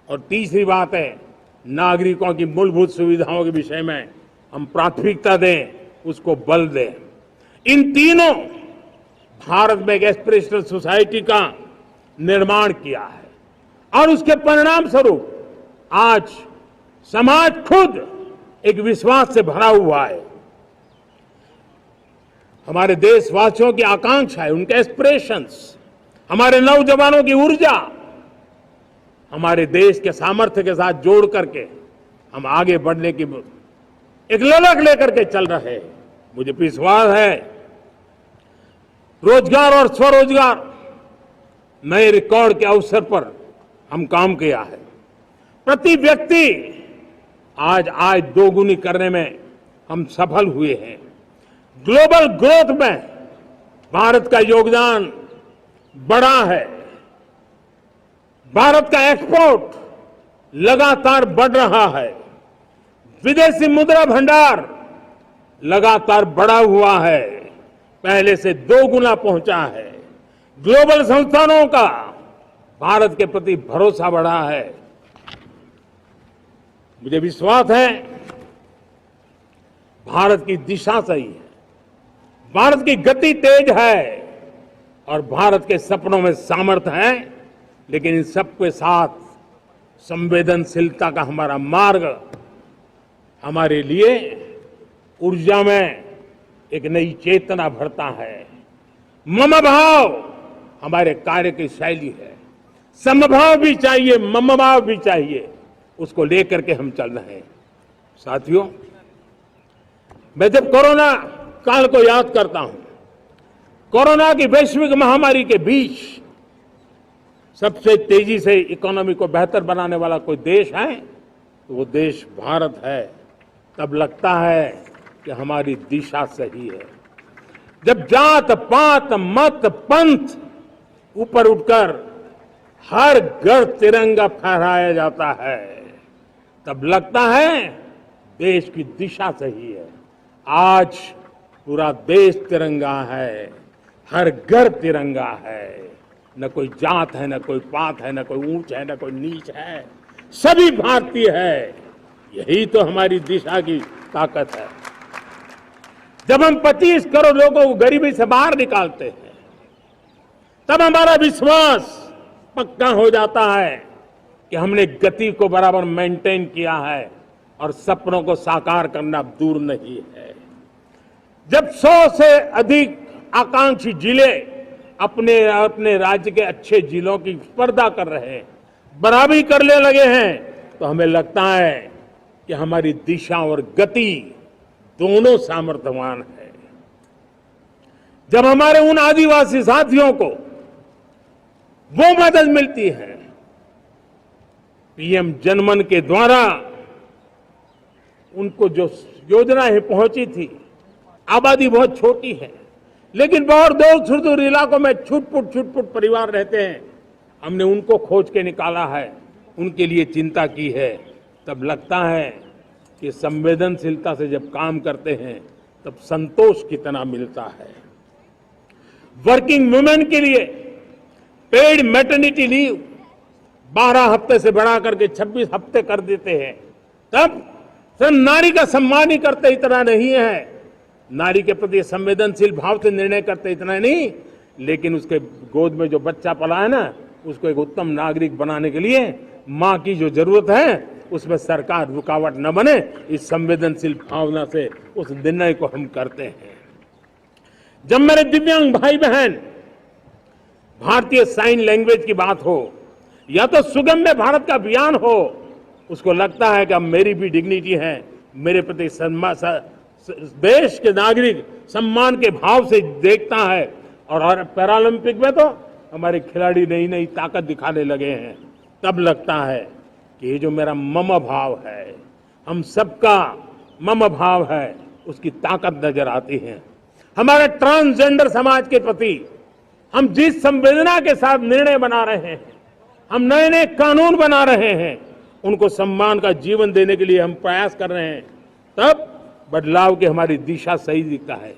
और तीसरी बात है, नागरिकों की मूलभूत सुविधाओं के विषय में हम प्राथमिकता दें, उसको बल दें। इन तीनों भारत में एक एस्पिरेशनल सोसाइटी का निर्माण किया है और उसके परिणाम स्वरूप आज समाज खुद एक विश्वास से भरा हुआ है। हमारे देशवासियों की आकांक्षा है, उनके एस्पिरेशंस, हमारे नौजवानों की ऊर्जा हमारे देश के सामर्थ्य के साथ जोड़ करके हम आगे बढ़ने की एक ललक लेकर के चल रहे हैं। मुझे विश्वास है रोजगार और स्वरोजगार नए रिकॉर्ड के अवसर पर हम काम किया है। प्रति व्यक्ति आज आय दोगुनी करने में हम सफल हुए हैं। ग्लोबल ग्रोथ में भारत का योगदान बड़ा है। भारत का एक्सपोर्ट लगातार बढ़ रहा है। विदेशी मुद्रा भंडार लगातार बढ़ा हुआ है, पहले से 2 गुना पहुंचा है। ग्लोबल संस्थानों का भारत के प्रति भरोसा बढ़ा है। मुझे विश्वास है भारत की दिशा सही है, भारत की गति तेज है और भारत के सपनों में सामर्थ्य है। लेकिन इन सबके साथ संवेदनशीलता का हमारा मार्ग हमारे लिए ऊर्जा में एक नई चेतना भरता है। मम भाव हमारे कार्य की शैली है। समभाव भी चाहिए, मम भाव भी चाहिए, उसको लेकर के हम चल रहे हैं। साथियों, मैं जब कोरोना काल को याद करता हूं, कोरोना की वैश्विक महामारी के बीच सबसे तेजी से इकोनॉमी को बेहतर बनाने वाला कोई देश है तो वो देश भारत है। तब लगता है कि हमारी दिशा सही है। जब जात पात मत पंथ ऊपर उठकर हर घर तिरंगा फहराया जाता है, तब लगता है देश की दिशा सही है। आज पूरा देश तिरंगा है, हर घर तिरंगा है। न कोई जात है, न कोई पात है, न कोई ऊंच है, न कोई नीच है, सभी भारतीय है। यही तो हमारी दिशा की ताकत है। जब हम 25 करोड़ लोगों को गरीबी से बाहर निकालते हैं, तब हमारा विश्वास पक्का हो जाता है कि हमने गति को बराबर मेंटेन किया है और सपनों को साकार करना दूर नहीं है। जब 100 से अधिक आकांक्षी जिले अपने अपने राज्य के अच्छे जिलों की स्पर्धा कर रहे हैं, बराबरी करने लगे हैं, तो हमें लगता है कि हमारी दिशा और गति दोनों सामर्थ्यवान है। जब हमारे उन आदिवासी साथियों को वो मदद मिलती है, पीएम जनमन के द्वारा उनको जो योजनाएं पहुंची थी, आबादी बहुत छोटी है, लेकिन बहुत दूर सुदूर इलाकों में छुटपुट परिवार रहते हैं, हमने उनको खोज के निकाला है, उनके लिए चिंता की है, तब लगता है कि संवेदनशीलता से जब काम करते हैं तब संतोष कितना मिलता है। वर्किंग वुमेन के लिए पेड मैटरनिटी लीव 12 हफ्ते से बढ़ा करके 26 हफ्ते कर देते हैं, तब सिर्फ नारी का सम्मान ही करते इतना नहीं है, नारी के प्रति संवेदनशील भाव से निर्णय करते इतना नहीं, लेकिन उसके गोद में जो बच्चा पला है ना, उसको एक उत्तम नागरिक बनाने के लिए मां की जो जरूरत है उसमें सरकार रुकावट न बने, इस संवेदनशील भावना से उस निर्णय को हम करते हैं। जब मेरे दिव्यांग भाई बहन भारतीय साइन लैंग्वेज की बात हो या तो सुगम्य भारत का अभियान हो, उसको लगता है कि अब मेरी भी डिग्निटी है, मेरे प्रति देश के नागरिक सम्मान के भाव से देखता है। और पैरालंपिक में तो हमारे खिलाड़ी नई नई ताकत दिखाने लगे हैं, तब लगता है कि ये जो मेरा मम भाव है, हम सबका मम भाव है, उसकी ताकत नजर आती है। हमारे ट्रांसजेंडर समाज के प्रति हम जिस संवेदना के साथ निर्णय बना रहे हैं, हम नए नए कानून बना रहे हैं, उनको सम्मान का जीवन देने के लिए हम प्रयास कर रहे हैं, तब बदलाव की हमारी दिशा सही दिखता है।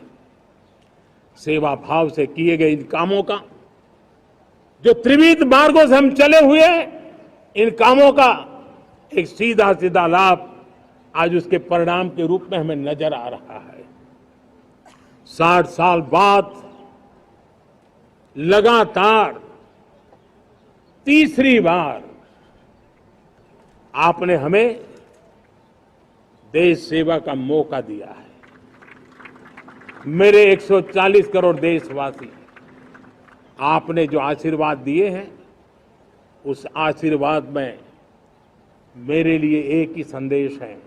सेवा भाव से किए गए इन कामों का जो त्रिविध मार्गों से हम चले हुए, इन कामों का एक सीधा सीधा लाभ आज उसके परिणाम के रूप में हमें नजर आ रहा है। 60 साल बाद लगातार तीसरी बार आपने हमें देश सेवा का मौका दिया है। मेरे 140 करोड़ देशवासी, आपने जो आशीर्वाद दिए हैं, उस आशीर्वाद में मेरे लिए एक ही संदेश है,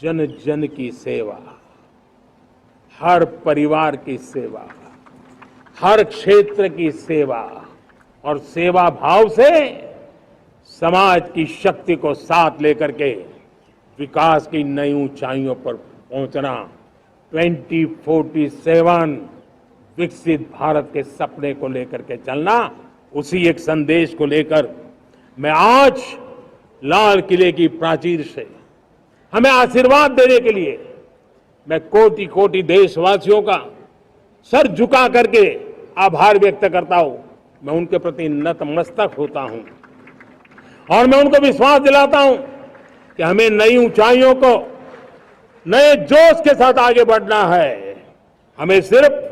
जन जन की सेवा, हर परिवार की सेवा, हर क्षेत्र की सेवा, और सेवा भाव से समाज की शक्ति को साथ लेकर के विकास की नई ऊंचाइयों पर पहुंचना, 2047 विकसित भारत के सपने को लेकर के चलना, उसी एक संदेश को लेकर मैं आज लाल किले की प्राचीर से हमें आशीर्वाद देने के लिए मैं कोटि कोटि देशवासियों का सर झुका करके आभार व्यक्त करता हूं। मैं उनके प्रति नतमस्तक होता हूं और मैं उनको विश्वास दिलाता हूं कि हमें नई ऊंचाइयों को नए जोश के साथ आगे बढ़ना है। हमें सिर्फ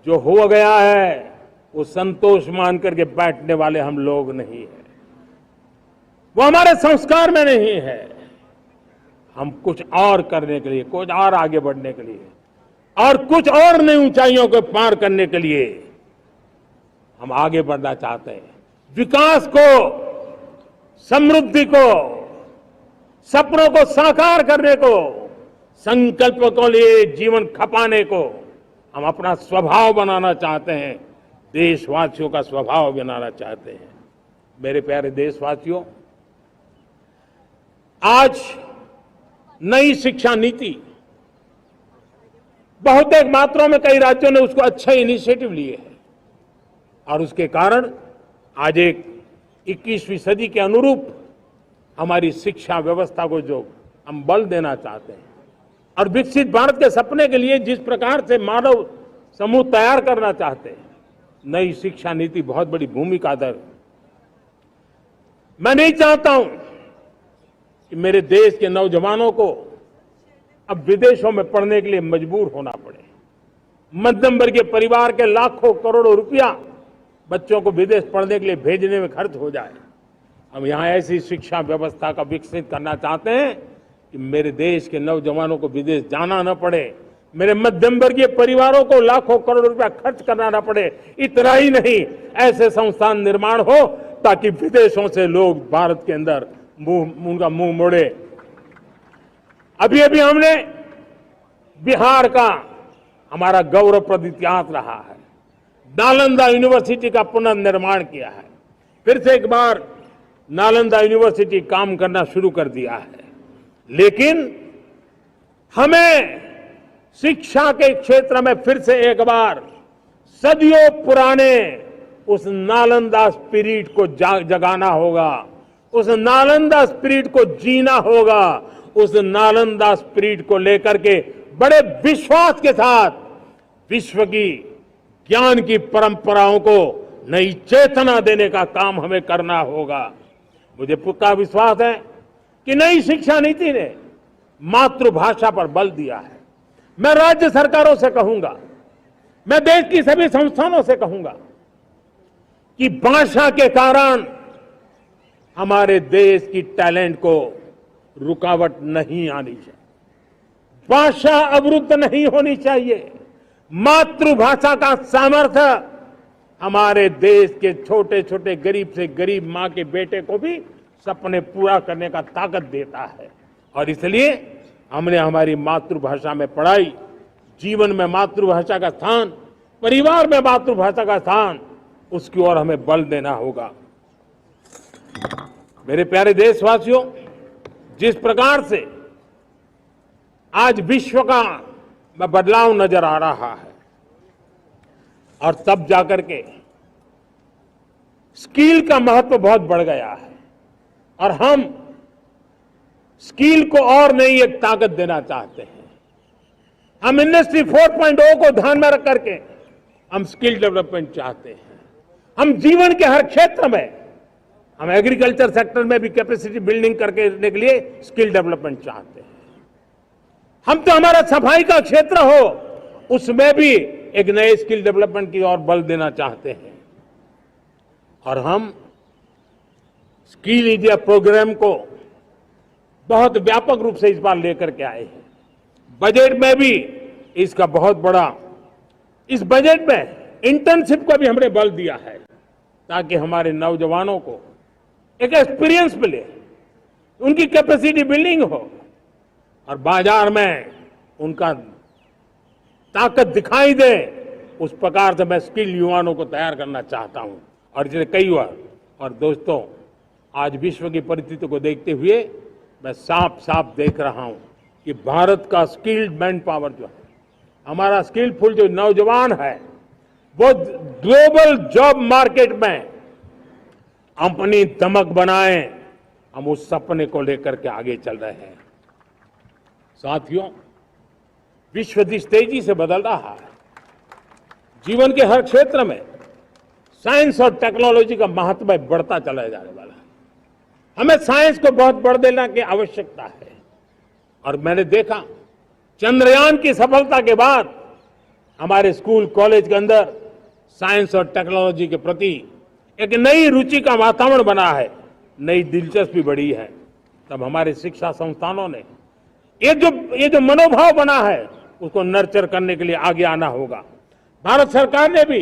जो हो गया है वो संतोष मान करके बैठने वाले हम लोग नहीं हैं, वो हमारे संस्कार में नहीं है। हम कुछ और करने के लिए, कुछ और आगे बढ़ने के लिए और कुछ और नई ऊंचाइयों को पार करने के लिए हम आगे बढ़ना चाहते हैं। विकास को, समृद्धि को, सपनों को साकार करने को, संकल्प को लिए जीवन खपाने को हम अपना स्वभाव बनाना चाहते हैं, देशवासियों का स्वभाव बनाना चाहते हैं। मेरे प्यारे देशवासियों, आज नई शिक्षा नीति बहुत एक मात्रा में कई राज्यों ने उसको अच्छे इनिशिएटिव लिए हैं और उसके कारण आज एक 21वीं सदी के अनुरूप हमारी शिक्षा व्यवस्था को जो हम बल देना चाहते हैं और विकसित भारत के सपने के लिए जिस प्रकार से मानव समूह तैयार करना चाहते हैं, नई शिक्षा नीति बहुत बड़ी भूमिका अदा। मैं नहीं चाहता हूं कि मेरे देश के नौजवानों को अब विदेशों में पढ़ने के लिए मजबूर होना पड़े। मध्यम वर्गीय परिवार के लाखों करोड़ों रुपया बच्चों को विदेश पढ़ने के लिए भेजने में खर्च हो जाए। हम यहां ऐसी शिक्षा व्यवस्था का विकसित करना चाहते हैं कि मेरे देश के नौजवानों को विदेश जाना न पड़े। मेरे मध्यम वर्गीय परिवारों को लाखों करोड़ रुपया खर्च करना न पड़े। इतना ही नहीं, ऐसे संस्थान निर्माण हो ताकि विदेशों से लोग भारत के अंदर उनका मुंह मोड़े। अभी अभी हमने बिहार का हमारा गौरवप्रद इतिहास रहा है, नालंदा यूनिवर्सिटी का पुनर्निर्माण किया है। फिर से एक बार नालंदा यूनिवर्सिटी काम करना शुरू कर दिया है। लेकिन हमें शिक्षा के क्षेत्र में फिर से एक बार सदियों पुराने उस नालंदा स्पिरिट को जगाना होगा, उस नालंदा स्पिरिट को जीना होगा, उस नालंदा स्पिरिट को लेकर के बड़े विश्वास के साथ विश्व की ज्ञान की परंपराओं को नई चेतना देने का काम हमें करना होगा। मुझे पक्का विश्वास है कि नई शिक्षा नीति ने मातृभाषा पर बल दिया है। मैं राज्य सरकारों से कहूंगा, मैं देश की सभी संस्थानों से कहूंगा कि भाषा के कारण हमारे देश की टैलेंट को रुकावट नहीं आनी चाहिए, भाषा अवरुद्ध नहीं होनी चाहिए। मातृभाषा का सामर्थ्य हमारे देश के छोटे छोटे गरीब से गरीब मां के बेटे को भी सपने पूरा करने का ताकत देता है। और इसलिए हमने हमारी मातृभाषा में पढ़ाई, जीवन में मातृभाषा का स्थान, परिवार में मातृभाषा का स्थान, उसकी ओर हमें बल देना होगा। मेरे प्यारे देशवासियों, जिस प्रकार से आज विश्व का बदलाव नजर आ रहा है और तब जाकर के स्किल का महत्व बहुत बढ़ गया है और हम स्किल को और नई एक ताकत देना चाहते हैं। हम इंडस्ट्री 4.0 को ध्यान में रख करके हम स्किल डेवलपमेंट चाहते हैं। हम जीवन के हर क्षेत्र में, हम एग्रीकल्चर सेक्टर में भी कैपेसिटी बिल्डिंग करने के लिए स्किल डेवलपमेंट चाहते हैं। हम तो हमारा सफाई का क्षेत्र हो, उसमें भी एक नए स्किल डेवलपमेंट की ओर बल देना चाहते हैं। और हम स्किल इंडिया प्रोग्राम को बहुत व्यापक रूप से इस बार लेकर के आए हैं। बजट में भी इसका बहुत बड़ा, इस बजट में इंटर्नशिप को भी हमने बल दिया है ताकि हमारे नौजवानों को एक एक्सपीरियंस मिले, उनकी कैपेसिटी बिल्डिंग हो और बाजार में उनका ताकत दिखाई दे। उस प्रकार से मैं स्किल युवाओं को तैयार करना चाहता हूं। और इसलिए कई बार, और दोस्तों, आज विश्व की परिस्थिति को देखते हुए मैं साफ साफ देख रहा हूं कि भारत का स्किल्ड मैन पावर जो है, हमारा स्किलफुल जो नौजवान है, वो ग्लोबल जॉब मार्केट में अपनी दमक बनाए। हम उस सपने को लेकर के आगे चल रहे हैं। साथियों, विश्व जिस तेजी से बदल रहा है, जीवन के हर क्षेत्र में साइंस और टेक्नोलॉजी का महत्व बढ़ता चला जाने वाला है। हमें साइंस को बहुत बढ़ देने की आवश्यकता है। और मैंने देखा, चंद्रयान की सफलता के बाद हमारे स्कूल कॉलेज के अंदर साइंस और टेक्नोलॉजी के प्रति एक नई रुचि का वातावरण बना है, नई दिलचस्पी बढ़ी है। तब हमारे शिक्षा संस्थानों ने ये जो मनोभाव बना है, उसको नर्चर करने के लिए आगे आना होगा। भारत सरकार ने भी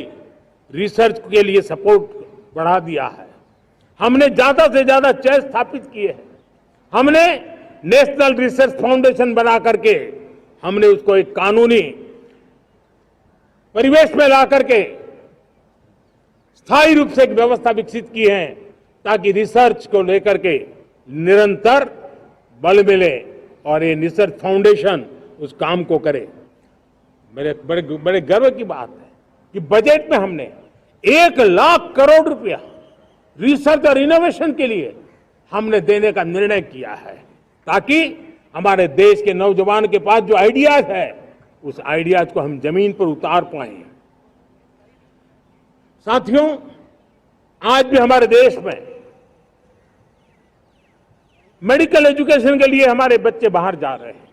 रिसर्च के लिए सपोर्ट बढ़ा दिया है। हमने ज्यादा से ज्यादा चेयर स्थापित किए हैं। हमने नेशनल रिसर्च फाउंडेशन बना करके हमने उसको एक कानूनी परिवेश में ला करके स्थायी रूप से एक व्यवस्था विकसित की है ताकि रिसर्च को लेकर के निरंतर बल मिले और ये रिसर्च फाउंडेशन उस काम को करे। मेरे बड़े गर्व की बात है कि बजट में हमने 1 लाख करोड़ रुपया रिसर्च और इनोवेशन के लिए हमने देने का निर्णय किया है ताकि हमारे देश के नौजवान के पास जो आइडियाज है, उस आइडियाज को हम जमीन पर उतार पाए। साथियों, आज भी हमारे देश में मेडिकल एजुकेशन के लिए हमारे बच्चे बाहर जा रहे हैं।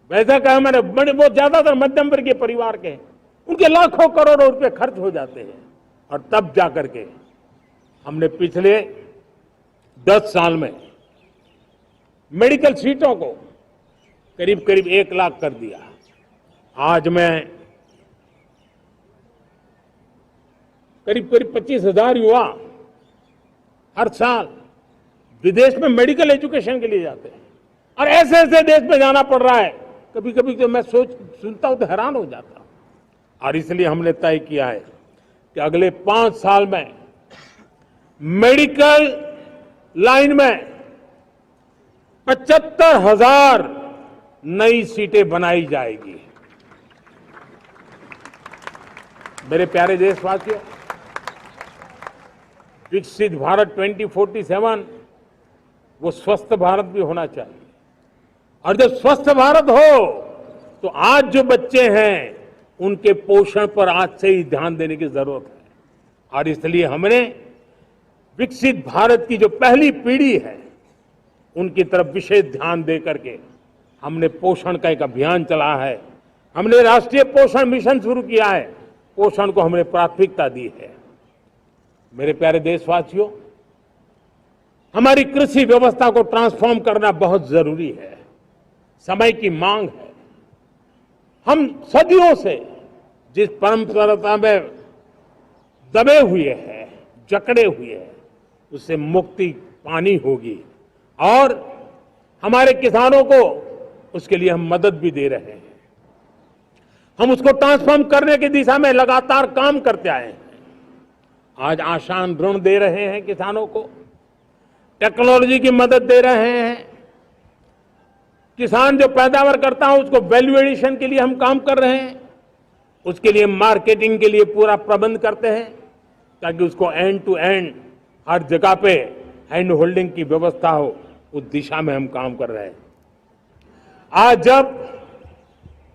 वैसा कहा मैंने, बहुत ज्यादातर मध्यम वर्गीय परिवार के, उनके लाखों करोड़ों रुपए खर्च हो जाते हैं। और तब जाकर के हमने पिछले 10 साल में मेडिकल सीटों को करीब करीब 1 लाख कर दिया। आज मैं करीब करीब 25,000 युवा हर साल विदेश में मेडिकल एजुकेशन के लिए जाते हैं और ऐसे ऐसे देश में जाना पड़ रहा है, कभी कभी तो मैं सुनता हूं तो हैरान हो जाता हूं। और इसलिए हमने तय किया है कि अगले 5 साल में मेडिकल लाइन में 75,000 नई सीटें बनाई जाएगी। मेरे प्यारे देशवासियों, विकसित भारत 2047 वो स्वस्थ भारत भी होना चाहिए। और जब स्वस्थ भारत हो तो आज जो बच्चे हैं उनके पोषण पर आज से ही ध्यान देने की जरूरत है। और इसलिए हमने विकसित भारत की जो पहली पीढ़ी है उनकी तरफ विशेष ध्यान दे करके हमने पोषण का एक अभियान चला है। हमने राष्ट्रीय पोषण मिशन शुरू किया है। पोषण को हमने प्राथमिकता दी है। मेरे प्यारे देशवासियों, हमारी कृषि व्यवस्था को ट्रांसफॉर्म करना बहुत जरूरी है, समय की मांग है। हम सदियों से जिस परंपरा में दबे हुए हैं, जकड़े हुए हैं, उससे मुक्ति पानी होगी और हमारे किसानों को उसके लिए हम मदद भी दे रहे हैं। हम उसको ट्रांसफॉर्म करने की दिशा में लगातार काम करते आए हैं। आज आसान ऋण दे रहे हैं किसानों को, टेक्नोलॉजी की मदद दे रहे हैं। किसान जो पैदावार करता है उसको वैल्यू एडिशन के लिए हम काम कर रहे हैं। उसके लिए मार्केटिंग के लिए पूरा प्रबंध करते हैं ताकि उसको एंड टू एंड हर जगह पे हैंड होल्डिंग की व्यवस्था हो। उस दिशा में हम काम कर रहे हैं। आज जब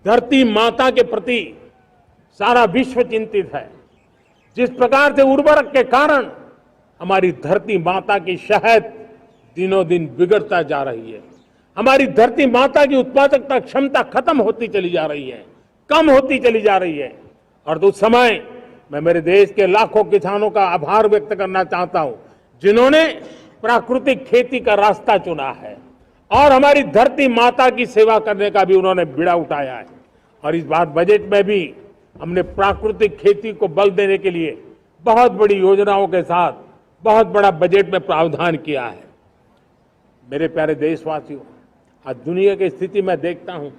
धरती माता के प्रति सारा विश्व चिंतित है, जिस प्रकार से उर्वरक के कारण हमारी धरती माता की शहद दिनों दिन बिगड़ता जा रही है, हमारी धरती माता की उत्पादकता क्षमता खत्म होती चली जा रही है, कम होती चली जा रही है। और उस समय मैं मेरे देश के लाखों किसानों का आभार व्यक्त करना चाहता हूं जिन्होंने प्राकृतिक खेती का रास्ता चुना है और हमारी धरती माता की सेवा करने का भी उन्होंने बीड़ा उठाया है। और इस बार बजट में भी हमने प्राकृतिक खेती को बल देने के लिए बहुत बड़ी योजनाओं के साथ बहुत बड़ा बजट में प्रावधान किया है। मेरे प्यारे देशवासियों, आज दुनिया की स्थिति में देखता हूं,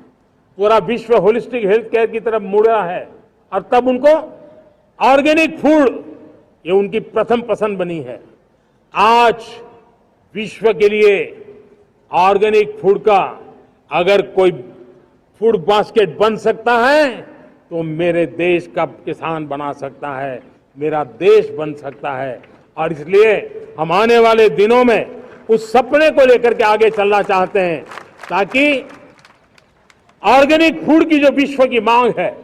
पूरा विश्व होलिस्टिक हेल्थ केयर की तरफ मुड़ रहा है और तब उनको ऑर्गेनिक फूड ये उनकी प्रथम पसंद बनी है। आज विश्व के लिए ऑर्गेनिक फूड का अगर कोई फूड बास्केट बन सकता है तो मेरे देश का किसान बना सकता है, मेरा देश बन सकता है। और इसलिए हम आने वाले दिनों में उस सपने को लेकर के आगे चलना चाहते हैं ताकि ऑर्गेनिक फूड की जो विश्व की मांग है,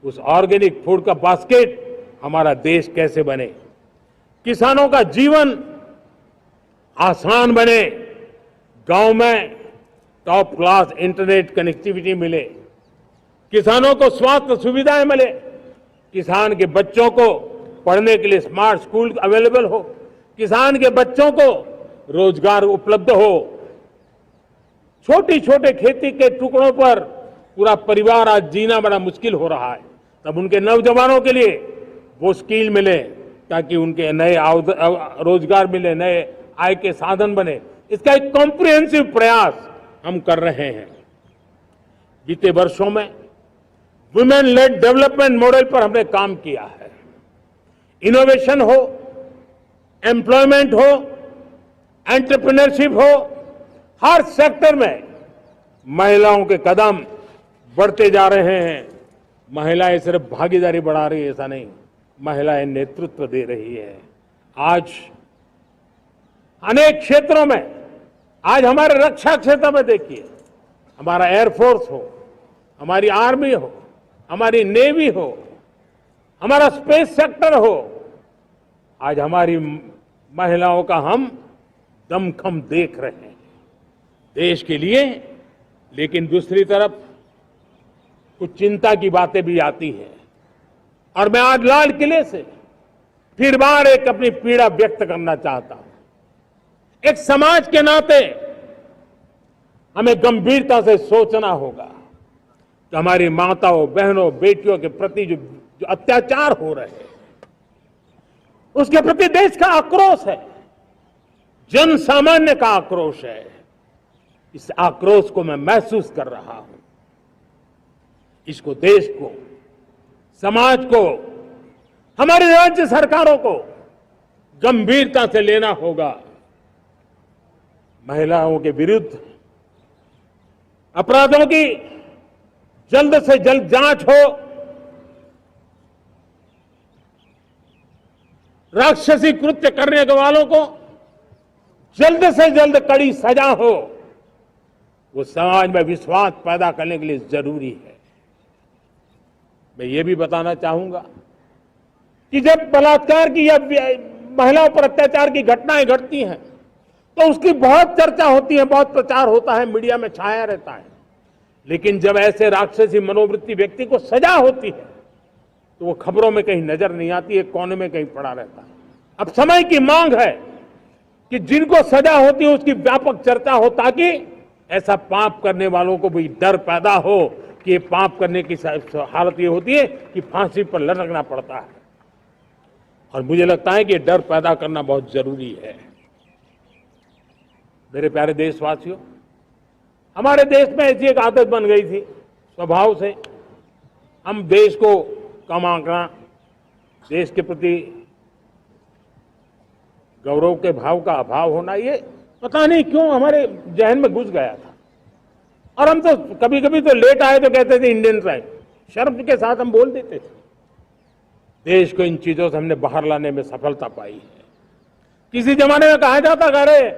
उस ऑर्गेनिक फूड का बास्केट हमारा देश कैसे बने, किसानों का जीवन आसान बने, गांव में टॉप क्लास इंटरनेट कनेक्टिविटी मिले, किसानों को स्वास्थ्य सुविधाएं मिले, किसान के बच्चों को पढ़ने के लिए स्मार्ट स्कूल अवेलेबल हो, किसान के बच्चों को रोजगार उपलब्ध हो। छोटी छोटे खेती के टुकड़ों पर पूरा परिवार आज जीना बड़ा मुश्किल हो रहा है, तब उनके नौजवानों के लिए वो स्किल मिले ताकि उनके नए रोजगार मिले, नए आय के साधन बने। इसका एक कॉम्प्रिहेंसिव प्रयास हम कर रहे हैं। बीते वर्षों में वुमेन लेड डेवलपमेंट मॉडल पर हमने काम किया है। इनोवेशन हो, एम्प्लॉयमेंट हो, एंटरप्रेन्योरशिप हो, हर सेक्टर में महिलाओं के कदम बढ़ते जा रहे हैं। महिलाएं सिर्फ भागीदारी बढ़ा रही है ऐसा नहीं, महिलाएं नेतृत्व दे रही है। आज अनेक क्षेत्रों में, आज हमारे रक्षा क्षेत्र में देखिए, हमारा एयरफोर्स हो, हमारी आर्मी हो, हमारी नेवी हो, हमारा स्पेस सेक्टर हो, आज हमारी महिलाओं का हम दमखम देख रहे हैं देश के लिए। लेकिन दूसरी तरफ कुछ चिंता की बातें भी आती हैं और मैं आज लाल किले से फिर बार एक अपनी पीड़ा व्यक्त करना चाहता हूं। एक समाज के नाते हमें गंभीरता से सोचना होगा कि हमारी माताओं, बहनों, बेटियों के प्रति जो अत्याचार हो रहे हैं, उसके प्रति देश का आक्रोश है, जन सामान्य का आक्रोश है। इस आक्रोश को मैं महसूस कर रहा हूं। इसको देश को, समाज को, हमारी राज्य सरकारों को गंभीरता से लेना होगा। महिलाओं के विरुद्ध अपराधों की जल्द से जल्द जांच हो, राक्षसी कृत्य करने के वालों को जल्द से जल्द कड़ी सजा हो। वो समाज में विश्वास पैदा करने के लिए जरूरी है। मैं ये भी बताना चाहूंगा कि जब बलात्कार की या महिलाओं पर अत्याचार की घटनाएं घटती हैं तो उसकी बहुत चर्चा होती है, बहुत प्रचार होता है, मीडिया में छाया रहता है। लेकिन जब ऐसे राक्षसी मनोवृत्ति व्यक्ति को सजा होती है तो वो खबरों में कहीं नजर नहीं आती, एक कोने में कहीं पड़ा रहता है। अब समय की मांग है कि जिनको सजा होती है उसकी व्यापक चर्चा हो, ताकि ऐसा पाप करने वालों को भी डर पैदा हो कि ये पाप करने की हालत ये होती है कि फांसी पर लटकना पड़ता है। और मुझे लगता है कि डर पैदा करना बहुत जरूरी है। मेरे प्यारे देशवासियों, हमारे देश में ऐसी एक आदत बन गई थी स्वभाव से, हम देश को कम आंकना, देश के प्रति गौरव के भाव का अभाव होना, ये पता नहीं क्यों हमारे जहन में घुस गया था। और हम तो कभी कभी तो लेट आए तो कहते थे इंडियन टाइम, शर्म के साथ हम बोल देते थे। देश को इन चीजों से हमने बाहर लाने में सफलता पाई है। किसी जमाने में कहा जाता था अरे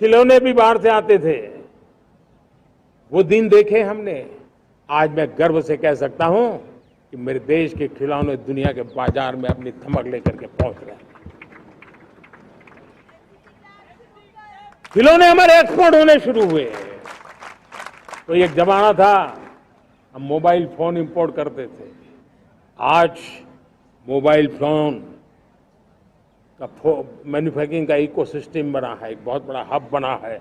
खिलौने भी बाहर से आते थे, वो दिन देखे हमने। आज मैं गर्व से कह सकता हूं कि मेरे देश के खिलौने दुनिया के बाजार में अपनी धमक लेकर के पहुंच रहे हैं। खिलौने हमारे एक्सपोर्ट होने शुरू हुए। तो एक जमाना था हम मोबाइल फोन इंपोर्ट करते थे, आज मोबाइल फोन का मैन्युफैक्चरिंग का इकोसिस्टम बना है, एक बहुत बड़ा हब बना है,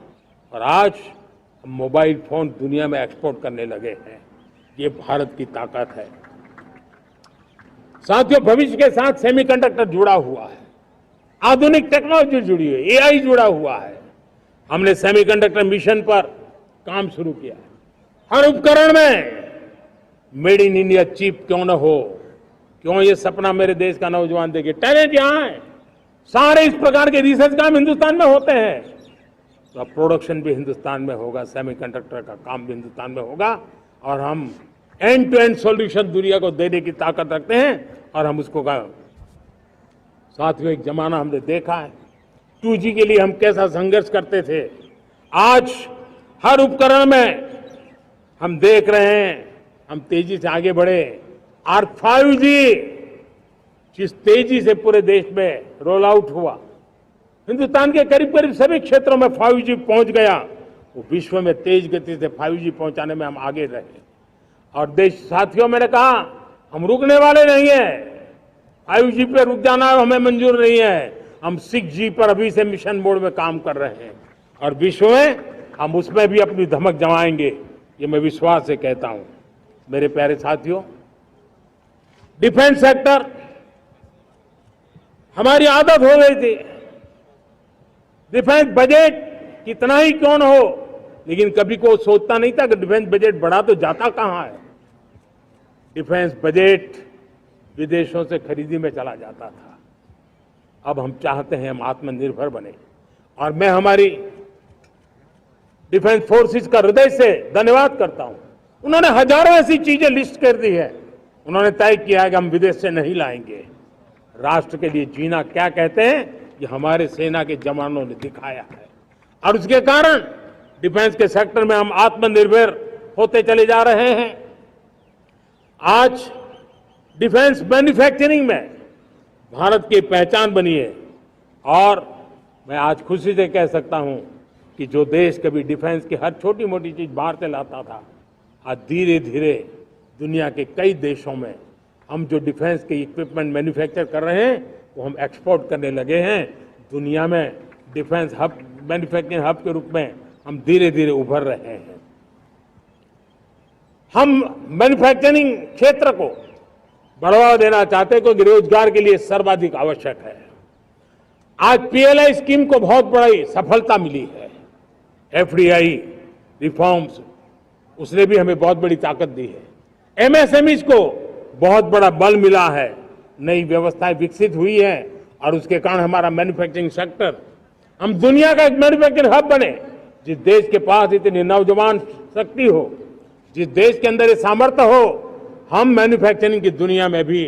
और आज हम मोबाइल फोन दुनिया में एक्सपोर्ट करने लगे हैं। ये भारत की ताकत है। साथियों, भविष्य के साथ सेमीकंडक्टर जुड़ा हुआ है, आधुनिक टेक्नोलॉजी जुड़ी है, एआई जुड़ा हुआ है। हमने सेमीकंडक्टर मिशन पर काम शुरू किया है। हर उपकरण में मेड इन इंडिया चिप क्यों न हो, क्यों ये सपना मेरे देश का नौजवान देखे। टैलेंट यहां है, सारे इस प्रकार के रिसर्च काम हिंदुस्तान में होते हैं, तो अब प्रोडक्शन भी हिंदुस्तान में होगा, सेमीकंडक्टर का काम भी हिंदुस्तान में होगा, और हम एंड टू एंड सॉल्यूशन दुनिया को देने की ताकत रखते हैं। और हम उसको साथियों, एक जमाना हमने देखा है 2G के लिए हम कैसा संघर्ष करते थे। आज हर उपकरण में हम देख रहे हैं, हम तेजी से आगे बढ़े। और 5G जिस तेजी से पूरे देश में रोल आउट हुआ, हिंदुस्तान के करीब करीब सभी क्षेत्रों में 5G पहुंच गया। वो विश्व में तेज गति से 5G पहुंचाने में हम आगे रहे। और देश साथियों, मैंने कहा हम रुकने वाले नहीं हैं। 5G पे रुक जाना हमें मंजूर नहीं है। हम 6G पर अभी से मिशन मोड में काम कर रहे हैं, और विश्व में हम उसमें भी अपनी धमक जमाएंगे, ये मैं विश्वास से कहता हूं। मेरे प्यारे साथियों, डिफेंस सेक्टर हमारी आदत हो गई थी। डिफेंस बजट कितना ही क्यों न हो, लेकिन कभी कोई सोचता नहीं था कि डिफेंस बजट बढ़ा तो जाता कहां है। डिफेंस बजट विदेशों से खरीदी में चला जाता था। अब हम चाहते हैं हम आत्मनिर्भर बने, और मैं हमारी डिफेंस फोर्सेस का हृदय से धन्यवाद करता हूं। उन्होंने हजारों ऐसी चीजें लिस्ट कर दी है। उन्होंने तय किया है कि हम विदेश से नहीं लाएंगे। राष्ट्र के लिए जीना क्या कहते हैं, ये हमारे सेना के जवानों ने दिखाया है, और उसके कारण डिफेंस के सेक्टर में हम आत्मनिर्भर होते चले जा रहे हैं। आज डिफेंस मैन्युफैक्चरिंग में भारत की पहचान बनी है, और मैं आज खुशी से कह सकता हूं कि जो देश कभी डिफेंस की हर छोटी मोटी चीज बाहर से लाता था, आज धीरे धीरे दुनिया के कई देशों में हम जो डिफेंस के इक्विपमेंट मैन्युफैक्चर कर रहे हैं वो हम एक्सपोर्ट करने लगे हैं। दुनिया में डिफेंस हब, मैन्युफैक्चरिंग हब के रूप में हम धीरे धीरे उभर रहे हैं। हम मैन्युफैक्चरिंग क्षेत्र को बढ़ावा देना चाहते हैं क्योंकि रोजगार के लिए सर्वाधिक आवश्यक है। आज पीएलआई स्कीम को बहुत बड़ी सफलता मिली है। एफडीआई रिफॉर्म्स, उसने भी हमें बहुत बड़ी ताकत दी है। एमएसएमईज को बहुत बड़ा बल मिला है, नई व्यवस्थाएं विकसित हुई है और उसके कारण हमारा मैन्युफैक्चरिंग सेक्टर, हम दुनिया का एक मैन्युफैक्चरिंग हब बने। जिस देश के पास इतनी नौजवान शक्ति हो, जिस देश के अंदर ये सामर्थ्य हो, हम मैन्युफैक्चरिंग की दुनिया में भी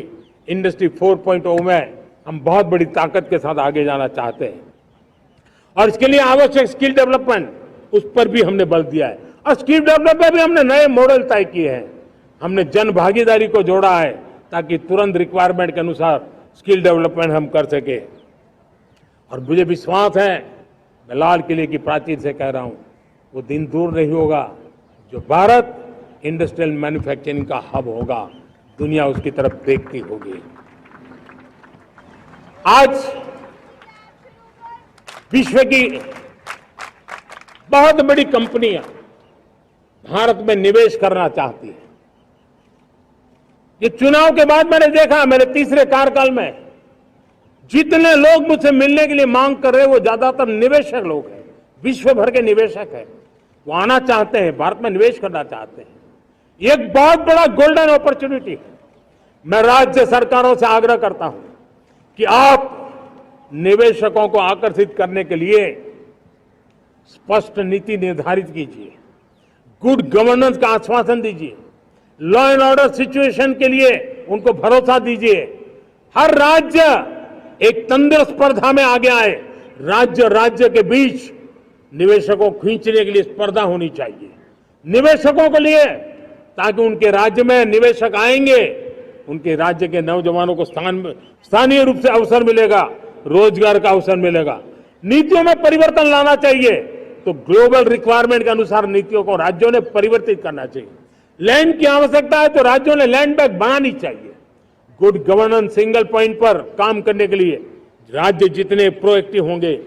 इंडस्ट्री 4.0 में हम बहुत बड़ी ताकत के साथ आगे जाना चाहते हैं और इसके लिए आवश्यक स्किल डेवलपमेंट, उस पर भी हमने बल दिया है। और स्किल डेवलपमेंट में भी हमने नए मॉडल तय किए हैं। हमने जन भागीदारी को जोड़ा है ताकि तुरंत रिक्वायरमेंट के अनुसार स्किल डेवलपमेंट हम कर सके। और मुझे विश्वास है, मैं लाल किले की प्राचीर से कह रहा हूं, वो दिन दूर नहीं होगा जो भारत इंडस्ट्रियल मैन्युफैक्चरिंग का हब होगा, दुनिया उसकी तरफ देखती होगी। आज विश्व की बहुत बड़ी कंपनियां भारत में निवेश करना चाहती हैं। ये चुनाव के बाद मैंने देखा, मेरे तीसरे कार्यकाल में जितने लोग मुझसे मिलने के लिए मांग कर रहे हैं वो ज्यादातर निवेशक लोग हैं, विश्व भर के निवेशक हैं। वो आना चाहते हैं, भारत में निवेश करना चाहते हैं। ये एक बहुत बड़ा गोल्डन अपॉर्चुनिटी है। मैं राज्य सरकारों से आग्रह करता हूं कि आप निवेशकों को आकर्षित करने के लिए स्पष्ट नीति निर्धारित कीजिए, गुड गवर्नेंस का आश्वासन दीजिए, लॉ एंड ऑर्डर सिचुएशन के लिए उनको भरोसा दीजिए। हर राज्य एक तंत्र स्पर्धा में आगे आए। राज्य राज्य के बीच निवेशकों को खींचने के लिए स्पर्धा होनी चाहिए, निवेशकों के लिए, ताकि उनके राज्य में निवेशक आएंगे, उनके राज्य के नौजवानों को स्थानीय रूप से अवसर मिलेगा, रोजगार का अवसर मिलेगा। नीतियों में परिवर्तन लाना चाहिए तो ग्लोबल रिक्वायरमेंट के अनुसार नीतियों को राज्यों ने परिवर्तित करना चाहिए। लैंड की आवश्यकता है तो राज्यों ने लैंड बैंक बनानी चाहिए। गुड गवर्नेंस सिंगल पॉइंट पर काम करने के लिए राज्य जितने प्रोएक्टिव होंगे,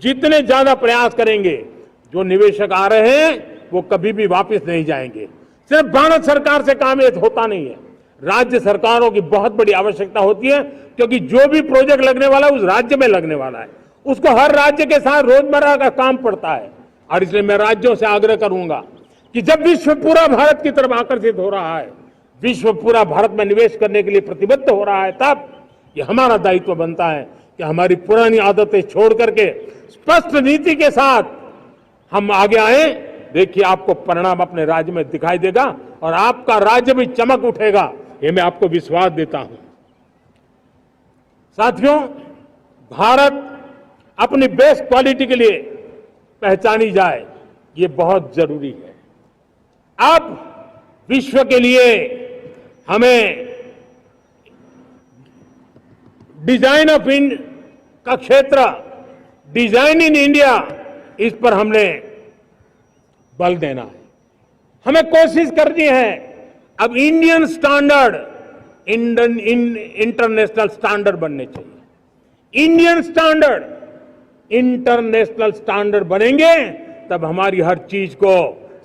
जितने ज्यादा प्रयास करेंगे, जो निवेशक आ रहे हैं वो कभी भी वापस नहीं जाएंगे। सिर्फ भारत सरकार से काम ये होता नहीं है, राज्य सरकारों की बहुत बड़ी आवश्यकता होती है, क्योंकि जो भी प्रोजेक्ट लगने वाला है उस राज्य में लगने वाला है, उसको हर राज्य के साथ रोजमर्रा का काम पड़ता है। और इसलिए मैं राज्यों से आग्रह करूंगा कि जब विश्व पूरा भारत की तरफ आकर्षित हो रहा है, विश्व पूरा भारत में निवेश करने के लिए प्रतिबद्ध हो रहा है, तब ये हमारा दायित्व बनता है कि हमारी पुरानी आदतें छोड़ करके स्पष्ट नीति के साथ हम आगे आए। देखिए, आपको परिणाम अपने राज्य में दिखाई देगा और आपका राज्य भी चमक उठेगा, ये मैं आपको विश्वास देता हूं। साथियों, भारत अपनी बेस्ट क्वालिटी के लिए पहचानी जाए, ये बहुत जरूरी है। अब विश्व के लिए हमें डिजाइन ऑफ का क्षेत्र, डिजाइन इन इंडिया, इस पर हमने बल देना है। हमें कोशिश करनी है अब इंडियन स्टैंडर्ड इंटरनेशनल स्टैंडर्ड बनने चाहिए। इंडियन स्टैंडर्ड इंटरनेशनल स्टैंडर्ड बनेंगे तब हमारी हर चीज को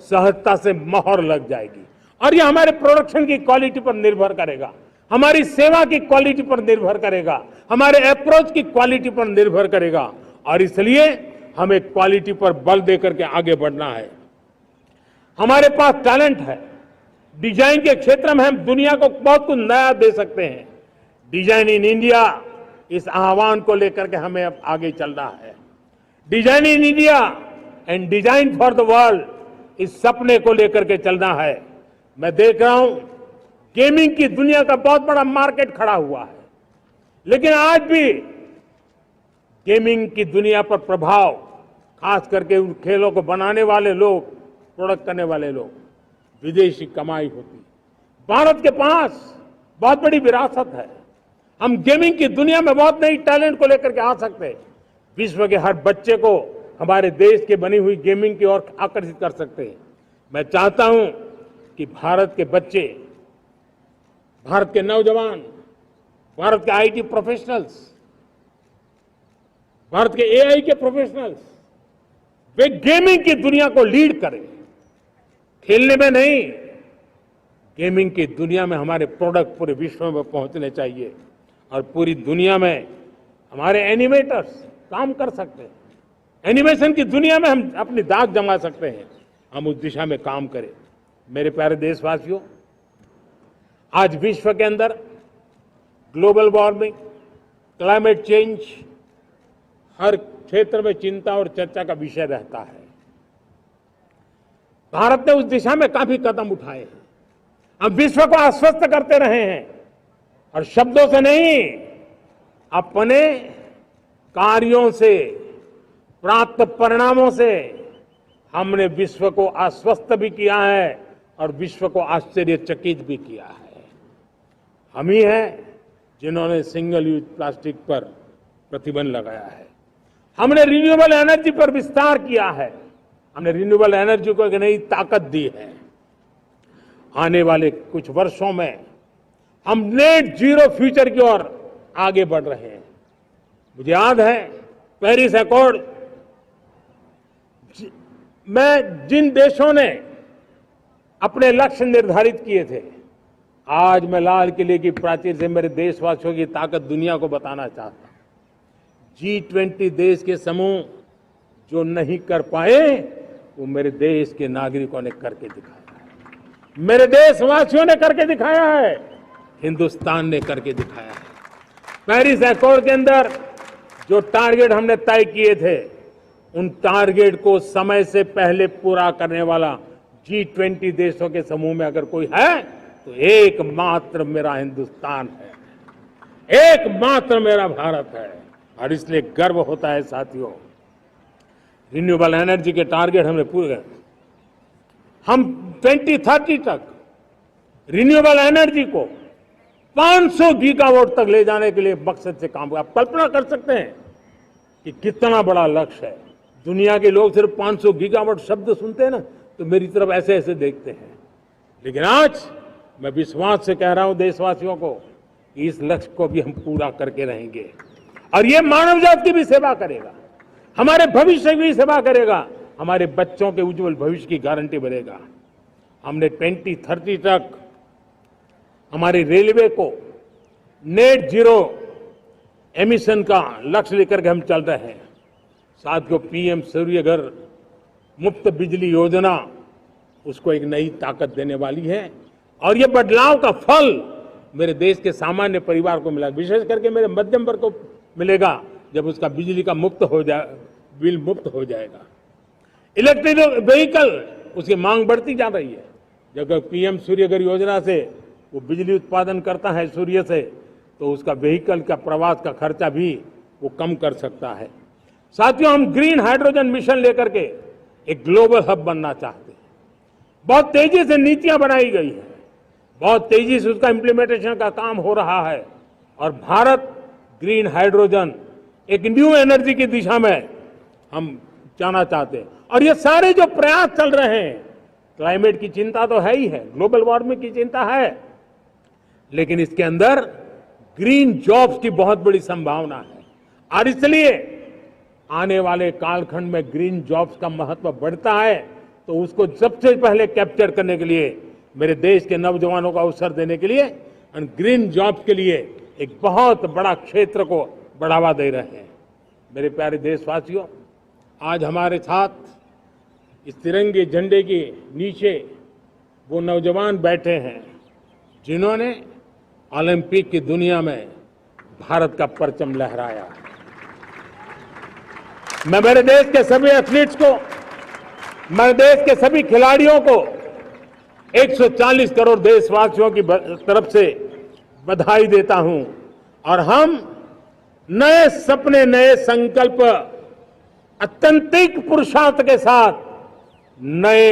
सहजता से मोहर लग जाएगी और ये हमारे प्रोडक्शन की क्वालिटी पर निर्भर करेगा, हमारी सेवा की क्वालिटी पर निर्भर करेगा, हमारे अप्रोच की क्वालिटी पर निर्भर करेगा। और इसलिए हमें क्वालिटी पर बल देकर के आगे बढ़ना है। हमारे पास टैलेंट है, डिजाइन के क्षेत्र में हम दुनिया को बहुत कुछ नया दे सकते हैं। डिजाइन इन इंडिया, इस आह्वान को लेकर के हमें अब आगे चलना है। Design in India and design for the world, इस सपने को लेकर के चलना है। मैं देख रहा हूं गेमिंग की दुनिया का बहुत बड़ा मार्केट खड़ा हुआ है, लेकिन आज भी गेमिंग की दुनिया पर प्रभाव, खास करके उन खेलों को बनाने वाले लोग, प्रोडक्ट करने वाले लोग, विदेशी कमाई होती। भारत के पास बहुत बड़ी विरासत है, हम गेमिंग की दुनिया में बहुत नई टैलेंट को लेकर के आ सकते हैं। विश्व के हर बच्चे को हमारे देश के बनी हुई गेमिंग की ओर आकर्षित कर सकते हैं। मैं चाहता हूं कि भारत के बच्चे, भारत के नौजवान, भारत के आईटी प्रोफेशनल्स, भारत के एआई के प्रोफेशनल्स, वे गेमिंग की दुनिया को लीड करें। खेलने में नहीं, गेमिंग की दुनिया में हमारे प्रोडक्ट पूरे विश्व में पहुंचने चाहिए और पूरी दुनिया में हमारे एनिमेटर्स काम कर सकते हैं। एनिमेशन की दुनिया में हम अपनी दाग जमा सकते हैं। हम उस दिशा में काम करें। मेरे प्यारे देशवासियों, आज विश्व के अंदर ग्लोबल वार्मिंग, क्लाइमेट चेंज हर क्षेत्र में चिंता और चर्चा का विषय रहता है। भारत ने उस दिशा में काफी कदम उठाए हैं। हम विश्व को आश्वस्त करते रहे हैं और शब्दों से नहीं, अपने कार्यों से, प्राप्त परिणामों से हमने विश्व को आश्वस्त भी किया है और विश्व को आश्चर्यचकित भी किया है। हम ही हैं जिन्होंने सिंगल यूज प्लास्टिक पर प्रतिबंध लगाया है। हमने रिन्यूएबल एनर्जी पर विस्तार किया है। हमने रिन्यूएबल एनर्जी को एक नई ताकत दी है। आने वाले कुछ वर्षों में हम नेट जीरो फ्यूचर की ओर आगे बढ़ रहे हैं। मुझे याद है पेरिस एकॉर्ड में जिन देशों ने अपने लक्ष्य निर्धारित किए थे, आज मैं लाल किले की प्राचीर से मेरे देशवासियों की ताकत दुनिया को बताना चाहता हूं। G20 देश के समूह जो नहीं कर पाए वो मेरे देश के नागरिकों ने करके दिखाया है। मेरे देशवासियों ने करके दिखाया है। हिंदुस्तान ने करके दिखाया है। पेरिस एकॉर्ड के अंदर जो टारगेट हमने तय किए थे, उन टारगेट को समय से पहले पूरा करने वाला G20 देशों के समूह में अगर कोई है तो एकमात्र मेरा हिंदुस्तान है, एकमात्र मेरा भारत है। और इसलिए गर्व होता है साथियों। रिन्यूएबल एनर्जी के टारगेट हमने पूरे, हम 2030 तक रिन्यूएबल एनर्जी को 500 गीगावाट तक ले जाने के लिए मकसद से काम कर। आप कल्पना कर सकते हैं कि कितना बड़ा लक्ष्य है। दुनिया के लोग सिर्फ 500 गीगावाट शब्द सुनते हैं ना तो मेरी तरफ ऐसे ऐसे देखते हैं। लेकिन आज मैं विश्वास से कह रहा हूं देशवासियों को कि इस लक्ष्य को भी हम पूरा करके रहेंगे और ये मानव जाति की भी सेवा करेगा, हमारे भविष्य की भी सेवा करेगा, हमारे बच्चों के उज्जवल भविष्य की गारंटी बनेगा। हमने 2030 तक हमारी रेलवे को नेट जीरो एमिशन का लक्ष्य लेकर के हम चल रहे हैं। साथियों, पीएम सूर्य घर मुफ्त बिजली योजना उसको एक नई ताकत देने वाली है और ये बदलाव का फल मेरे देश के सामान्य परिवार को मिला, विशेष करके मेरे मध्यम वर्ग को मिलेगा जब उसका बिजली का बिल मुक्त हो जाएगा। इलेक्ट्रिक व्हीकल उसकी मांग बढ़ती जा रही है। जब पीएम सूर्य घर योजना से वो बिजली उत्पादन करता है सूर्य से, तो उसका व्हीकल का प्रवास का खर्चा भी वो कम कर सकता है। साथियों, हम ग्रीन हाइड्रोजन मिशन लेकर के एक ग्लोबल हब बनना चाहते हैं। बहुत तेजी से नीतियां बनाई गई हैं, बहुत तेजी से उसका इम्प्लीमेंटेशन का काम हो रहा है और भारत ग्रीन हाइड्रोजन एक न्यू एनर्जी की दिशा में हम जाना चाहते हैं। और ये सारे जो प्रयास चल रहे हैं, क्लाइमेट की चिंता तो है ही है, ग्लोबल वार्मिंग की चिंता है, लेकिन इसके अंदर ग्रीन जॉब्स की बहुत बड़ी संभावना है और इसलिए आने वाले कालखंड में ग्रीन जॉब्स का महत्व बढ़ता है। तो उसको सबसे पहले कैप्चर करने के लिए मेरे देश के नौजवानों को अवसर देने के लिए और ग्रीन जॉब्स के लिए एक बहुत बड़ा क्षेत्र को बढ़ावा दे रहे हैं। मेरे प्यारे देशवासियों, आज हमारे साथ इस तिरंगे झंडे के नीचे वो नौजवान बैठे हैं जिन्होंने ओलंपिक की दुनिया में भारत का परचम लहराया। मैं मेरे देश के सभी एथलीट्स को, मेरे देश के सभी खिलाड़ियों को 140 करोड़ देशवासियों की तरफ से बधाई देता हूं और हम नए सपने, नए संकल्प, अत्यंतिक पुरुषार्थ के साथ नए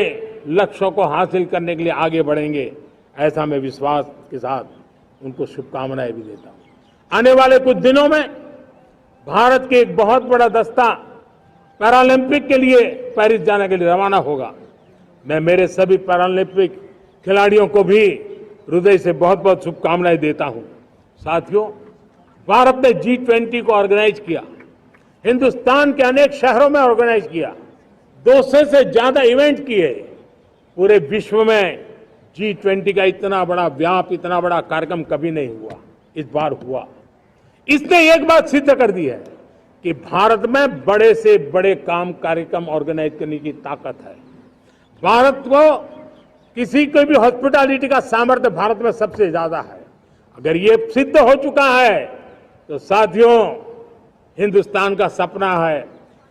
लक्ष्यों को हासिल करने के लिए आगे बढ़ेंगे। ऐसा मैं विश्वास के साथ उनको शुभकामनाएं भी देता हूं। आने वाले कुछ दिनों में भारत के एक बहुत बड़ा दस्ता पैरालंपिक के लिए पेरिस जाने के लिए रवाना होगा। मैं मेरे सभी पैरालंपिक खिलाड़ियों को भी हृदय से बहुत बहुत शुभकामनाएं देता हूं। साथियों, भारत ने G20 को ऑर्गेनाइज किया, हिंदुस्तान के अनेक शहरों में ऑर्गेनाइज किया, 200 से ज्यादा इवेंट किए। पूरे विश्व में G20 का इतना बड़ा व्याप, इतना बड़ा कार्यक्रम कभी नहीं हुआ, इस बार हुआ। इसने एक बात सिद्ध कर दी है कि भारत में बड़े से बड़े काम, कार्यक्रम ऑर्गेनाइज करने की ताकत है। भारत को किसी को भी हॉस्पिटैलिटी का सामर्थ्य भारत में सबसे ज्यादा है। अगर ये सिद्ध हो चुका है तो साथियों, हिंदुस्तान का सपना है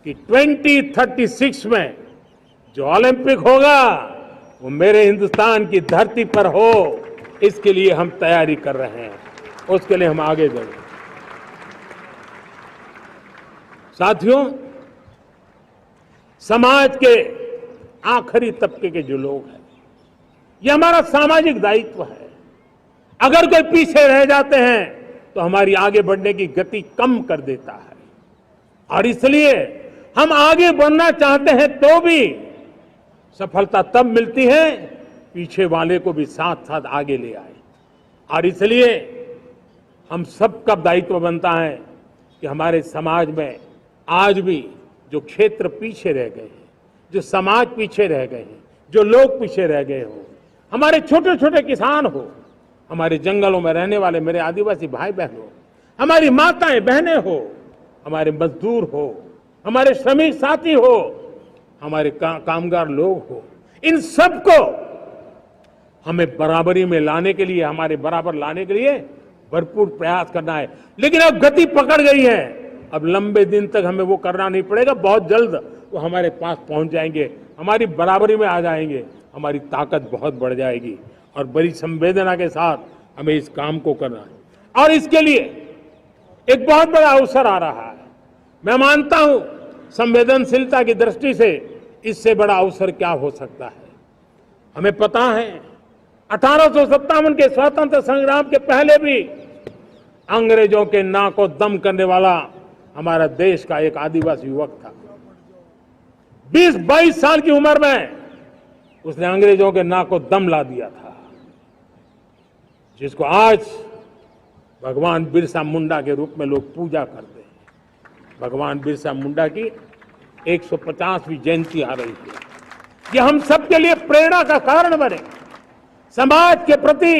कि 2036 में जो ओलंपिक होगा वो मेरे हिंदुस्तान की धरती पर हो। इसके लिए हम तैयारी कर रहे हैं, उसके लिए हम आगे बढ़ेंगे। साथियों, समाज के आखिरी तबके के जो लोग हैं, ये हमारा सामाजिक दायित्व है। अगर कोई पीछे रह जाते हैं तो हमारी आगे बढ़ने की गति कम कर देता है, और इसलिए हम आगे बढ़ना चाहते हैं तो भी सफलता तब मिलती है पीछे वाले को भी साथ साथ आगे ले आए। और इसलिए हम सबका दायित्व बनता है कि हमारे समाज में आज भी जो क्षेत्र पीछे रह गए हैं, जो समाज पीछे रह गए हैं, जो लोग पीछे रह गए हो, हमारे छोटे छोटे किसान हो, हमारे जंगलों में रहने वाले मेरे आदिवासी भाई बहन हो, हमारी माताएं बहनें हो, हमारे मजदूर हो, हमारे श्रमिक साथी हो, हमारे कामगार लोग हो, इन सबको हमें बराबरी में लाने के लिए, हमारे बराबर लाने के लिए भरपूर प्रयास करना है। लेकिन अब गति पकड़ गई है, अब लंबे दिन तक हमें वो करना नहीं पड़ेगा, बहुत जल्द वो हमारे पास पहुंच जाएंगे, हमारी बराबरी में आ जाएंगे, हमारी ताकत बहुत बढ़ जाएगी और बड़ी संवेदना के साथ हमें इस काम को करना है। और इसके लिए एक बहुत बड़ा अवसर आ रहा है। मैं मानता हूं संवेदनशीलता की दृष्टि से इससे बड़ा अवसर क्या हो सकता है। हमें पता है 1857 के स्वतंत्र संग्राम के पहले भी अंग्रेजों के नाक को दम करने वाला हमारा देश का एक आदिवासी युवक था। 20-22 साल की उम्र में उसने अंग्रेजों के नाक को दम ला दिया था, जिसको आज भगवान बिरसा मुंडा के रूप में लोग पूजा करते हैं। भगवान बिरसा मुंडा की 150वीं जयंती आ रही है। ये हम सबके लिए प्रेरणा का कारण बने। समाज के प्रति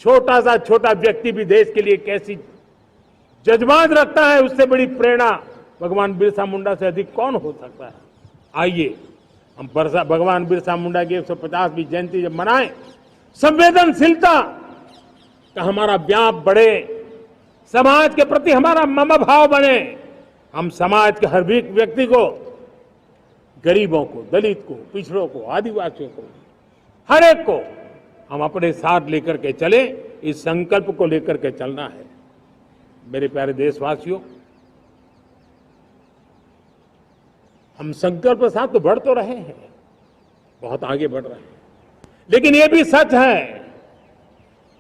छोटा सा छोटा व्यक्ति भी देश के लिए कैसी जज्बात रखता है, उससे बड़ी प्रेरणा भगवान बिरसा मुंडा से अधिक कौन हो सकता है। आइए हम भगवान बिरसा मुंडा की 150वीं जयंती जब मनाएं, संवेदनशीलता का हमारा व्याप बढ़े, समाज के प्रति हमारा ममभाव बने, हम समाज के हर व्यक्ति को, गरीबों को, दलित को, पिछड़ों को, आदिवासियों को, हर एक को हम अपने साथ लेकर के चले। इस संकल्प को लेकर के चलना है। मेरे प्यारे देशवासियों, हम संकल्प के साथ तो बढ़ तो रहे हैं, बहुत आगे बढ़ रहे हैं, लेकिन ये भी सच है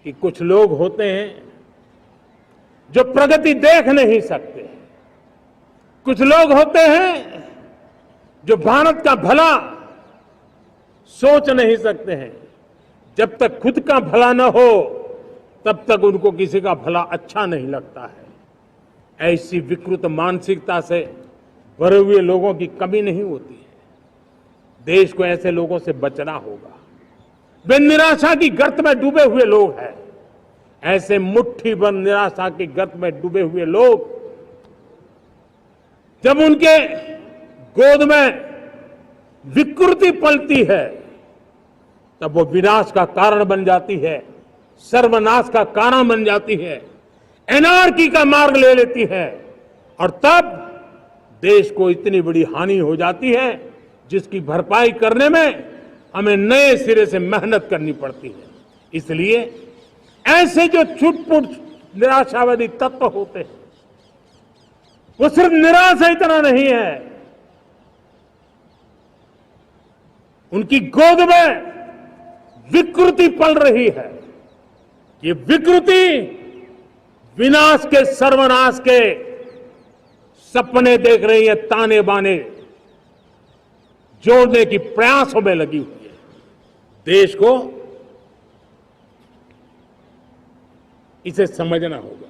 कि कुछ लोग होते हैं जो प्रगति देख नहीं सकते। कुछ लोग होते हैं जो भारत का भला सोच नहीं सकते हैं। जब तक खुद का भला न हो तब तक उनको किसी का भला अच्छा नहीं लगता है। ऐसी विकृत मानसिकता से भरे हुए लोगों की कमी नहीं होती है। देश को ऐसे लोगों से बचना होगा। वे निराशा की गर्त में डूबे हुए लोग हैं। ऐसे मुट्ठी भर निराशा की गर्त में डूबे हुए लोग, जब उनके गोद में विकृति पलती है तब वो विनाश का कारण बन जाती है, सर्वनाश का कारण बन जाती है, एनार्की का मार्ग ले लेती है, और तब देश को इतनी बड़ी हानि हो जाती है जिसकी भरपाई करने में हमें नए सिरे से मेहनत करनी पड़ती है। इसलिए ऐसे जो छुटपुट निराशावादी तत्व होते हैं, वो सिर्फ निराशा इतना नहीं है, उनकी गोद में विकृति पल रही है। ये विकृति विनाश के, सर्वनाश के सपने देख रही है, ताने बाने जोड़ने की प्रयासों में लगी हुई है। देश को इसे समझना होगा।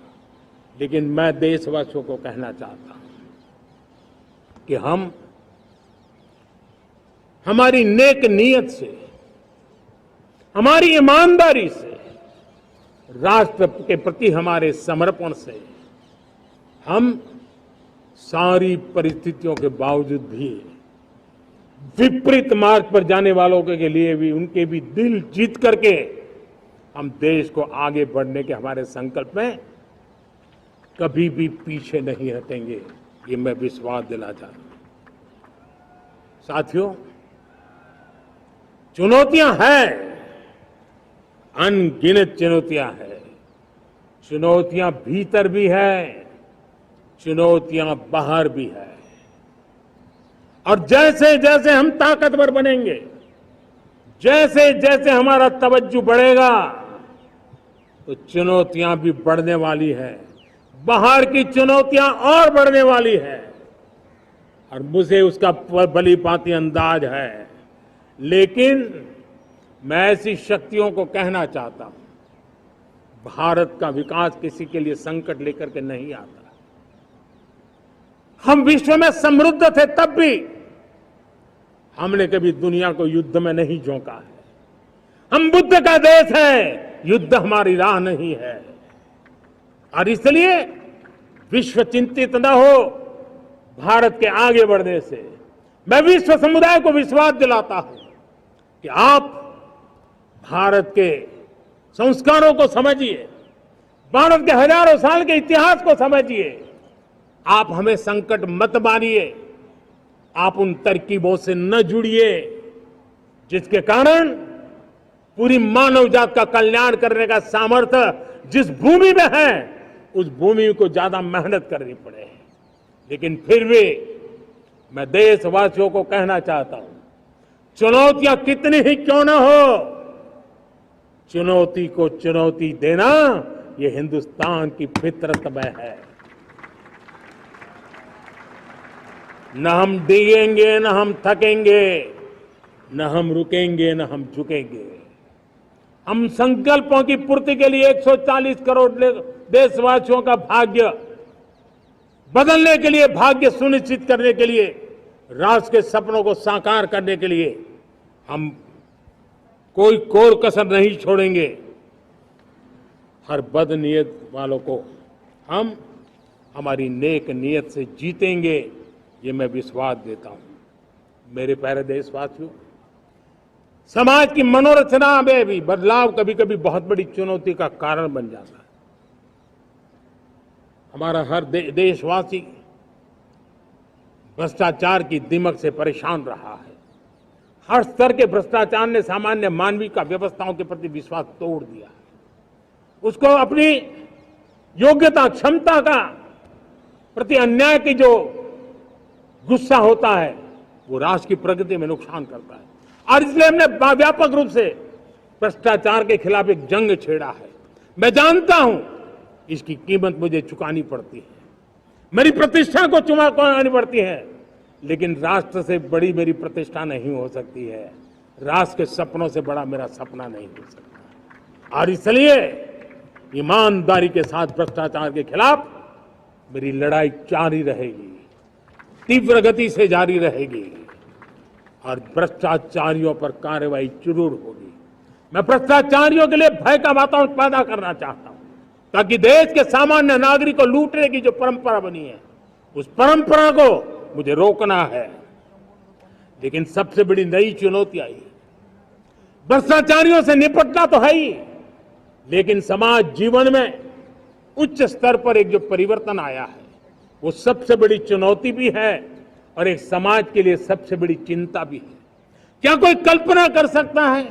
लेकिन मैं देशवासियों को कहना चाहता हूं कि हम हमारी नेक नीयत से, हमारी ईमानदारी से, राष्ट्र के प्रति हमारे समर्पण से हम सारी परिस्थितियों के बावजूद भी विपरीत मार्ग पर जाने वालों के लिए भी उनके भी दिल जीत करके हम देश को आगे बढ़ने के हमारे संकल्प में कभी भी पीछे नहीं हटेंगे, ये मैं विश्वास दिला चाहता हूं। साथियों, चुनौतियां हैं, अनगिनत चुनौतियां हैं। चुनौतियां भीतर भी है, चुनौतियां बाहर भी है। और जैसे जैसे हम ताकतवर बनेंगे, जैसे जैसे हमारा तवज्जो बढ़ेगा, तो चुनौतियां भी बढ़ने वाली है, बाहर की चुनौतियां और बढ़ने वाली है। और मुझे उसका भली भांति अंदाज है। लेकिन मैं ऐसी शक्तियों को कहना चाहता हूं, भारत का विकास किसी के लिए संकट लेकर के नहीं आता। हम विश्व में समृद्ध थे, तब भी हमने कभी दुनिया को युद्ध में नहीं झोंका है। हम बुद्ध का देश है, युद्ध हमारी राह नहीं है। और इसलिए विश्व चिंतित न हो भारत के आगे बढ़ने से। मैं विश्व समुदाय को विश्वास दिलाता हूं कि आप भारत के संस्कारों को समझिए, भारत के हजारों साल के इतिहास को समझिए। आप हमें संकट मत मानिए, आप उन तरकीबों से न जुड़िए जिसके कारण पूरी मानव जात का कल्याण करने का सामर्थ्य जिस भूमि में है, उस भूमि को ज्यादा मेहनत करनी पड़े। लेकिन फिर भी मैं देशवासियों को कहना चाहता हूं, चुनौतियां कितनी ही क्यों न हो, चुनौती को चुनौती देना ये हिंदुस्तान की फितरत में है। न हम डिगेंगे, न हम थकेंगे, न हम रुकेंगे, न हम झुकेंगे। हम संकल्पों की पूर्ति के लिए 140 करोड़ देशवासियों का भाग्य बदलने के लिए, भाग्य सुनिश्चित करने के लिए, राष्ट्र के सपनों को साकार करने के लिए हम कोई कोर कसर नहीं छोड़ेंगे। हर बदनीयत वालों को हम हमारी नेक नीयत से जीतेंगे, ये मैं विश्वास देता हूं। मेरे प्यारे देशवासियों, समाज की मनोरचना में भी बदलाव कभी कभी बहुत बड़ी चुनौती का कारण बन जाता है। हमारा हर देशवासी भ्रष्टाचार की दिमक से परेशान रहा है। हर स्तर के भ्रष्टाचार ने सामान्य मानवीय का व्यवस्थाओं के प्रति विश्वास तोड़ दिया है। उसको अपनी योग्यता, क्षमता का प्रति अन्याय की जो गुस्सा होता है, वो राष्ट्र की प्रगति में नुकसान करता है। और इसलिए हमने व्यापक रूप से भ्रष्टाचार के खिलाफ एक जंग छेड़ा है। मैं जानता हूं इसकी कीमत मुझे चुकानी पड़ती है, मेरी प्रतिष्ठा को चुकानी पड़ती है, लेकिन राष्ट्र से बड़ी मेरी प्रतिष्ठा नहीं हो सकती है, राष्ट्र के सपनों से बड़ा मेरा सपना नहीं हो सकता। और इसलिए ईमानदारी के साथ भ्रष्टाचार के खिलाफ मेरी लड़ाई जारी रहेगी, तीव्र गति से जारी रहेगी और भ्रष्टाचारियों पर कार्रवाई जरूर होगी। मैं भ्रष्टाचारियों के लिए भय का वातावरण पैदा करना चाहता हूं, ताकि देश के सामान्य नागरिक को लूटने की जो परंपरा बनी है, उस परंपरा को मुझे रोकना है। लेकिन सबसे बड़ी नई चुनौती आई है। भ्रष्टाचारियों से निपटना तो है ही, लेकिन समाज जीवन में उच्च स्तर पर एक जो परिवर्तन आया है, वो सबसे बड़ी चुनौती भी है और एक समाज के लिए सबसे बड़ी चिंता भी है। क्या कोई कल्पना कर सकता है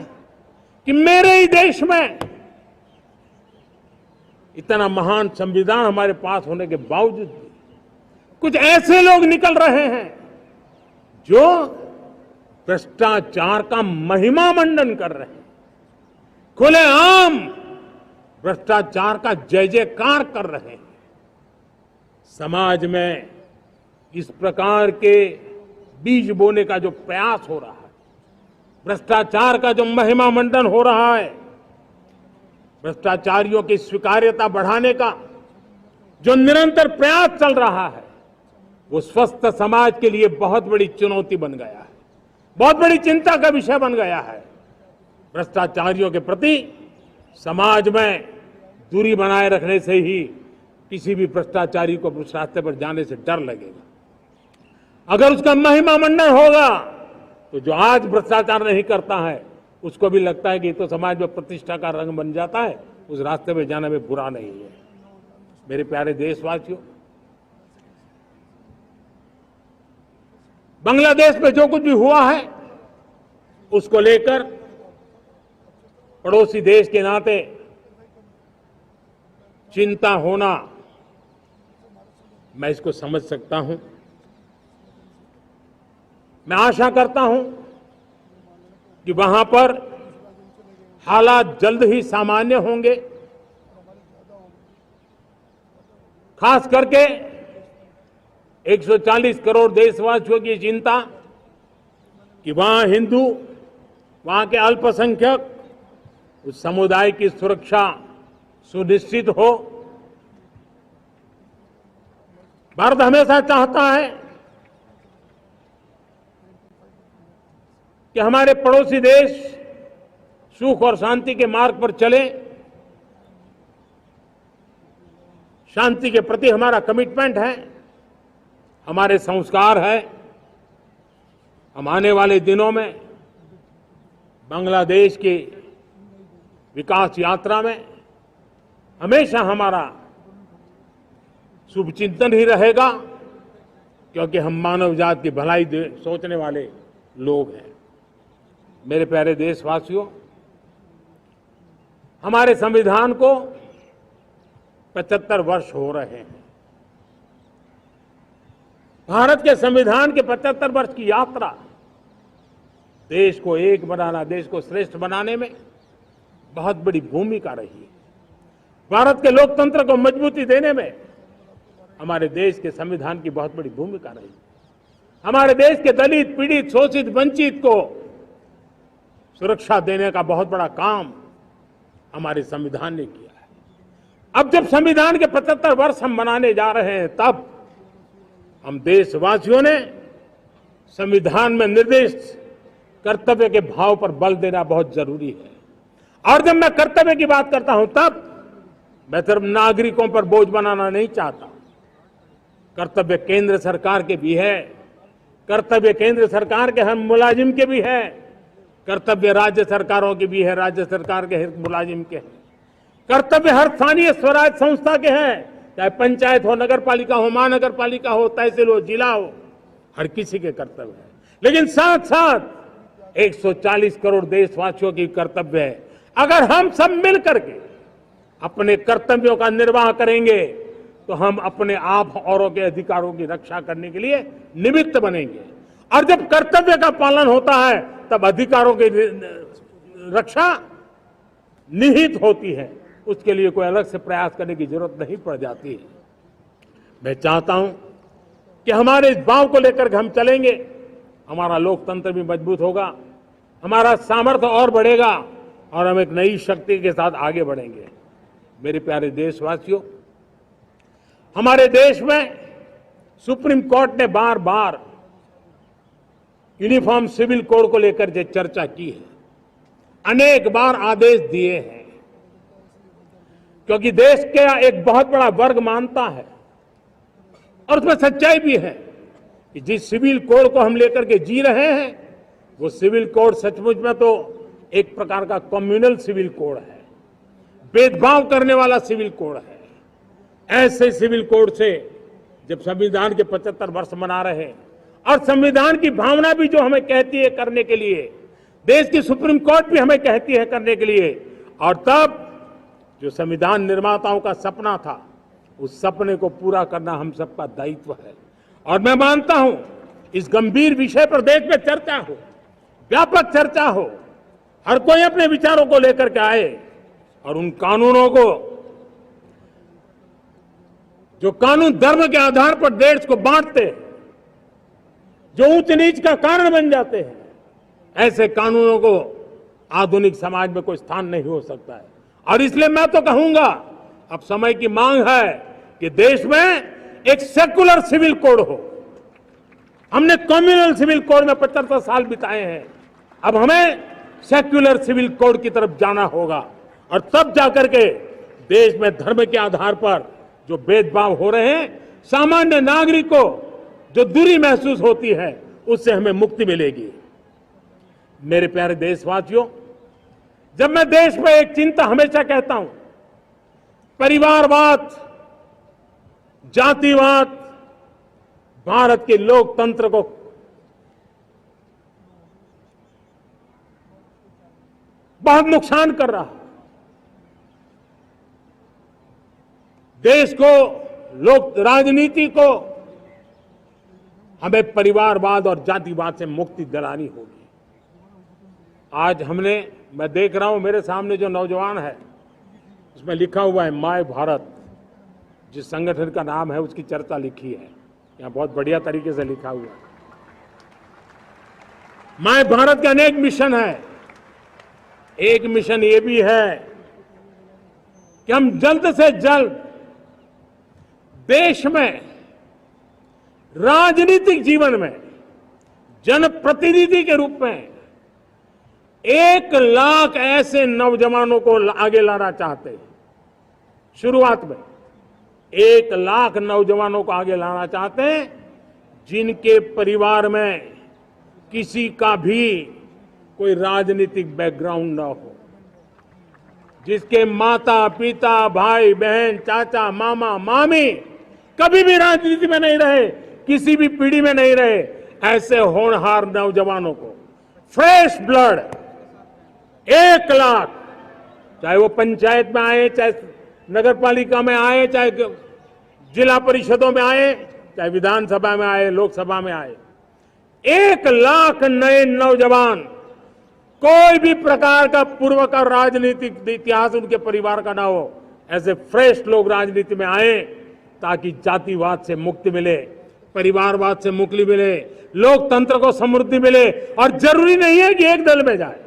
कि मेरे ही देश में इतना महान संविधान हमारे पास होने के बावजूद भी कुछ ऐसे लोग निकल रहे हैं जो भ्रष्टाचार का महिमा मंडन कर रहे हैं, खुलेआम भ्रष्टाचार का जय जयकार कर रहे हैं। समाज में इस प्रकार के बीज बोने का जो प्रयास हो रहा है, भ्रष्टाचार का जो महिमा मंडन हो रहा है, भ्रष्टाचारियों की स्वीकार्यता बढ़ाने का जो निरंतर प्रयास चल रहा है, वो स्वस्थ समाज के लिए बहुत बड़ी चुनौती बन गया है, बहुत बड़ी चिंता का विषय बन गया है। भ्रष्टाचारियों के प्रति समाज में दूरी बनाए रखने से ही किसी भी भ्रष्टाचारी को उस रास्ते पर जाने से डर लगेगा। अगर उसका महिमा मंडन होगा तो जो आज भ्रष्टाचार नहीं करता है उसको भी लगता है कि तो समाज में प्रतिष्ठा का रंग बन जाता है, उस रास्ते में जाने में बुरा नहीं है। मेरे प्यारे देशवासियों, बांग्लादेश में जो कुछ भी हुआ है उसको लेकर पड़ोसी देश के नाते चिंता होना, मैं इसको समझ सकता हूं। मैं आशा करता हूं कि वहां पर हालात जल्द ही सामान्य होंगे। खास करके 140 करोड़ देशवासियों की चिंता कि वहां हिंदू, वहां के अल्पसंख्यक, उस समुदाय की सुरक्षा सुनिश्चित हो। भारत हमेशा चाहता है कि हमारे पड़ोसी देश सुख और शांति के मार्ग पर चले। शांति के प्रति हमारा कमिटमेंट है, हमारे संस्कार है। हम आने वाले दिनों में बांग्लादेश की विकास यात्रा में हमेशा हमारा शुभचिंतन ही रहेगा, क्योंकि हम मानव जाति की भलाई सोचने वाले लोग हैं। मेरे प्यारे देशवासियों, हमारे संविधान को 75 वर्ष हो रहे हैं। भारत के संविधान के 75 वर्ष की यात्रा देश को एक बनाना, देश को श्रेष्ठ बनाने में बहुत बड़ी भूमिका रही है। भारत के लोकतंत्र को मजबूती देने में हमारे देश के संविधान की बहुत बड़ी भूमिका रही। हमारे देश के दलित, पीड़ित, शोषित, वंचित को सुरक्षा देने का बहुत बड़ा काम हमारे संविधान ने किया है। अब जब संविधान के 75 वर्ष हम मनाने जा रहे हैं, तब हम देशवासियों ने संविधान में निर्दिष्ट कर्तव्य के भाव पर बल देना बहुत जरूरी है। और जब मैं कर्तव्य की बात करता हूं, तब मैं सिर्फ नागरिकों पर बोझ बनाना नहीं चाहता। कर्तव्य केंद्र सरकार के भी है, कर्तव्य केंद्र सरकार के हर मुलाजिम के भी है, कर्तव्य राज्य सरकारों के भी है, राज्य सरकार के हर मुलाजिम के हैं, कर्तव्य हर स्थानीय स्वराज संस्था के हैं, चाहे पंचायत हो, नगर पालिका हो, महानगर पालिका हो, तहसील हो, जिला हो, हर किसी के कर्तव्य है। लेकिन साथ साथ 140 करोड़ देशवासियों की कर्तव्य है। अगर हम सब मिल करके अपने कर्तव्यों का निर्वाह करेंगे तो हम अपने आप औरों के अधिकारों की रक्षा करने के लिए निमित्त बनेंगे। और जब कर्तव्य का पालन होता है तब अधिकारों की रक्षा निहित होती है, उसके लिए कोई अलग से प्रयास करने की जरूरत नहीं पड़ जाती है। मैं चाहता हूं कि हमारे इस भाव को लेकर हम चलेंगे, हमारा लोकतंत्र भी मजबूत होगा, हमारा सामर्थ्य और बढ़ेगा और हम एक नई शक्ति के साथ आगे बढ़ेंगे। मेरे प्यारे देशवासियों, हमारे देश में सुप्रीम कोर्ट ने बार बार यूनिफॉर्म सिविल कोड को लेकर जो चर्चा की है, अनेक बार आदेश दिए हैं, क्योंकि देश का एक बहुत बड़ा वर्ग मानता है और उसमें सच्चाई भी है कि जिस सिविल कोड को हम लेकर के जी रहे हैं, वो सिविल कोड सचमुच में तो एक प्रकार का कम्युनल सिविल कोड है, भेदभाव करने वाला सिविल कोड है। ऐसे सिविल कोड से जब संविधान के 75 वर्ष मना रहे हैं और संविधान की भावना भी जो हमें कहती है करने के लिए, देश की सुप्रीम कोर्ट भी हमें कहती है करने के लिए, और तब जो संविधान निर्माताओं का सपना था, उस सपने को पूरा करना हम सबका दायित्व है। और मैं मानता हूं इस गंभीर विषय पर देश में चर्चा हो, व्यापक चर्चा हो, हर कोई अपने विचारों को लेकर के आए और उन कानूनों को, जो कानून धर्म के आधार पर देश को बांटते, जो ऊंच नीच का कारण बन जाते हैं, ऐसे कानूनों को आधुनिक समाज में कोई स्थान नहीं हो सकता है। और इसलिए मैं तो कहूंगा, अब समय की मांग है कि देश में एक सेकुलर सिविल कोड हो। हमने कम्युनल सिविल कोड में 75 साल बिताए हैं, अब हमें सेक्युलर सिविल कोड की तरफ जाना होगा और तब जाकर के देश में धर्म के आधार पर जो भेदभाव हो रहे हैं, सामान्य नागरिक को जो दूरी महसूस होती है, उससे हमें मुक्ति मिलेगी। मेरे प्यारे देशवासियों, जब मैं देश में एक चिंता हमेशा कहता हूं, परिवारवाद, जातिवाद भारत के लोकतंत्र को बहुत नुकसान कर रहा है। देश को, लोक राजनीति को हमें परिवारवाद और जातिवाद से मुक्ति दिलानी होगी। आज मैं देख रहा हूं मेरे सामने जो नौजवान है, उसमें लिखा हुआ है माय भारत, जिस संगठन का नाम है उसकी चर्चा लिखी है, यहां बहुत बढ़िया तरीके से लिखा हुआ है। माय भारत के अनेक मिशन है। एक मिशन ये भी है कि हम जल्द से जल्द देश में राजनीतिक जीवन में जनप्रतिनिधि के रूप में 1 लाख ऐसे नौजवानों को आगे लाना चाहते हैं। शुरुआत में 1 लाख नौजवानों को आगे लाना चाहते हैं, जिनके परिवार में किसी का भी कोई राजनीतिक बैकग्राउंड न हो, जिसके माता पिता भाई बहन चाचा मामा मामी कभी भी राजनीति में नहीं रहे, किसी भी पीढ़ी में नहीं रहे, ऐसे होनहार नौजवानों को फ्रेश ब्लड 1 लाख, चाहे वो पंचायत में आए, चाहे नगर पालिका में आए, चाहे जिला परिषदों में आए, चाहे विधानसभा में आए, लोकसभा में आए, 1 लाख नए नौजवान, कोई भी प्रकार का पूर्व का राजनीतिक इतिहास उनके परिवार का ना हो, ऐसे फ्रेश लोग राजनीति में आए ताकि जातिवाद से मुक्ति मिले, परिवारवाद से मुक्ति मिले, लोकतंत्र को समृद्धि मिले। और जरूरी नहीं है कि एक दल में जाए,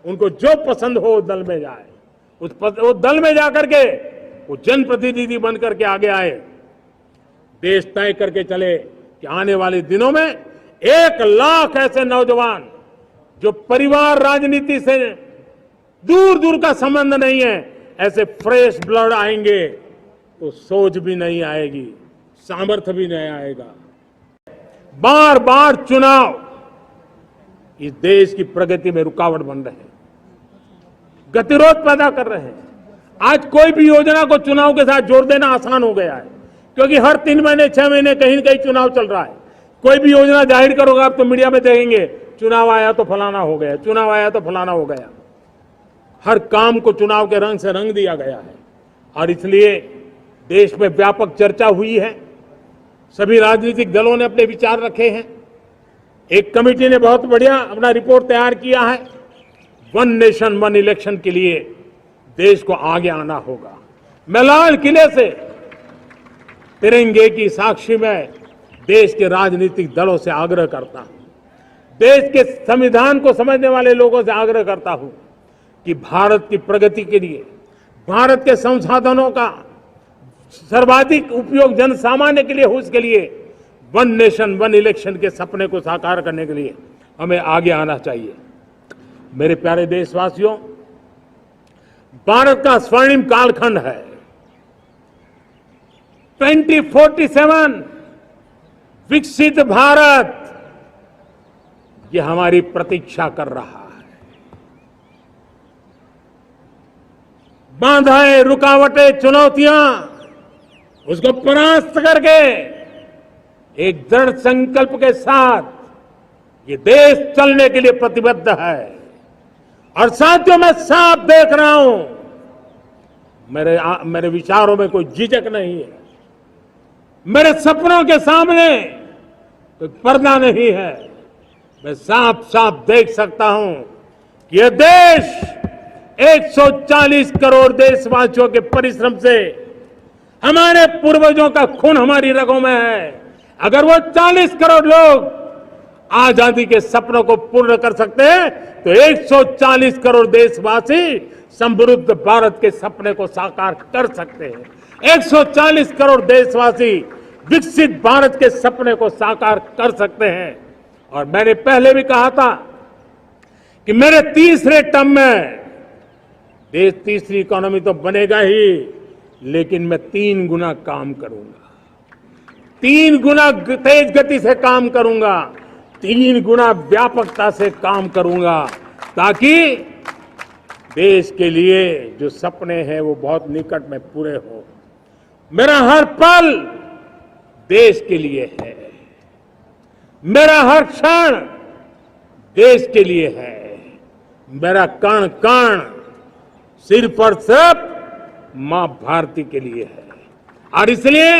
उनको जो पसंद हो उस दल में जाए, उस दल में जाकर के वो जनप्रतिनिधि बन करके आगे आए। देश तय करके चले कि आने वाले दिनों में 1 लाख ऐसे नौजवान जो परिवार राजनीति से दूर दूर का संबंध नहीं है, ऐसे फ्रेश ब्लड आएंगे तो सोच भी नहीं आएगी, सामर्थ्य भी नहीं आएगा। बार बार चुनाव इस देश की प्रगति में रुकावट बन रहे हैं, गतिरोध पैदा कर रहे हैं। आज कोई भी योजना को चुनाव के साथ जोड़ देना आसान हो गया है, क्योंकि हर 3 महीने 6 महीने कहीं न कहीं चुनाव चल रहा है। कोई भी योजना जाहिर करोगे आप तो मीडिया में देखेंगे, चुनाव आया तो फलाना हो गया, चुनाव आया तो फलाना हो गया। हर काम को चुनाव के रंग से रंग दिया गया है और इसलिए देश में व्यापक चर्चा हुई है। सभी राजनीतिक दलों ने अपने विचार रखे हैं। एक कमेटी ने बहुत बढ़िया अपना रिपोर्ट तैयार किया है। 1 नेशन 1 इलेक्शन के लिए देश को आगे आना होगा। मैं लाल किले से तिरंगे की साक्षी में देश के राजनीतिक दलों से आग्रह करता हूं, देश के संविधान को समझने वाले लोगों से आग्रह करता हूं कि भारत की प्रगति के लिए, भारत के संसाधनों का सर्वाधिक उपयोग जन सामान्य के लिए हो, उसके लिए 1 नेशन 1 इलेक्शन के सपने को साकार करने के लिए हमें आगे आना चाहिए। मेरे प्यारे देशवासियों, भारत का स्वर्णिम कालखंड है। 2047 विकसित भारत, ये हमारी प्रतीक्षा कर रहा है। बाधाएं, रुकावटें, चुनौतियां, उसको परास्त करके एक दृढ़ संकल्प के साथ ये देश चलने के लिए प्रतिबद्ध है। और साथियों, मैं साफ देख रहा हूं, मेरे विचारों में कोई झिझक नहीं है, मेरे सपनों के सामने कोई पर्दा नहीं है। मैं साफ साफ देख सकता हूं कि यह देश 140 करोड़ देशवासियों के परिश्रम से, हमारे पूर्वजों का खून हमारी रगों में है। अगर वो 40 करोड़ लोग आजादी के सपनों को पूर्ण कर सकते हैं तो 140 करोड़ देशवासी समृद्ध भारत के सपने को साकार कर सकते हैं। 140 करोड़ देशवासी विकसित भारत के सपने को साकार कर सकते हैं। और मैंने पहले भी कहा था कि मेरे तीसरे टर्म में देश तीसरी इकोनॉमी तो बनेगा ही, लेकिन मैं 3 गुना काम करूंगा, 3 गुना तेज गति से काम करूंगा, 3 गुना व्यापकता से काम करूंगा, ताकि देश के लिए जो सपने हैं वो बहुत निकट में पूरे हो। मेरा हर पल देश के लिए है, मेरा हर क्षण देश के लिए है, मेरा कण कण सिर्फ और सिर्फ मां भारती के लिए है। और इसलिए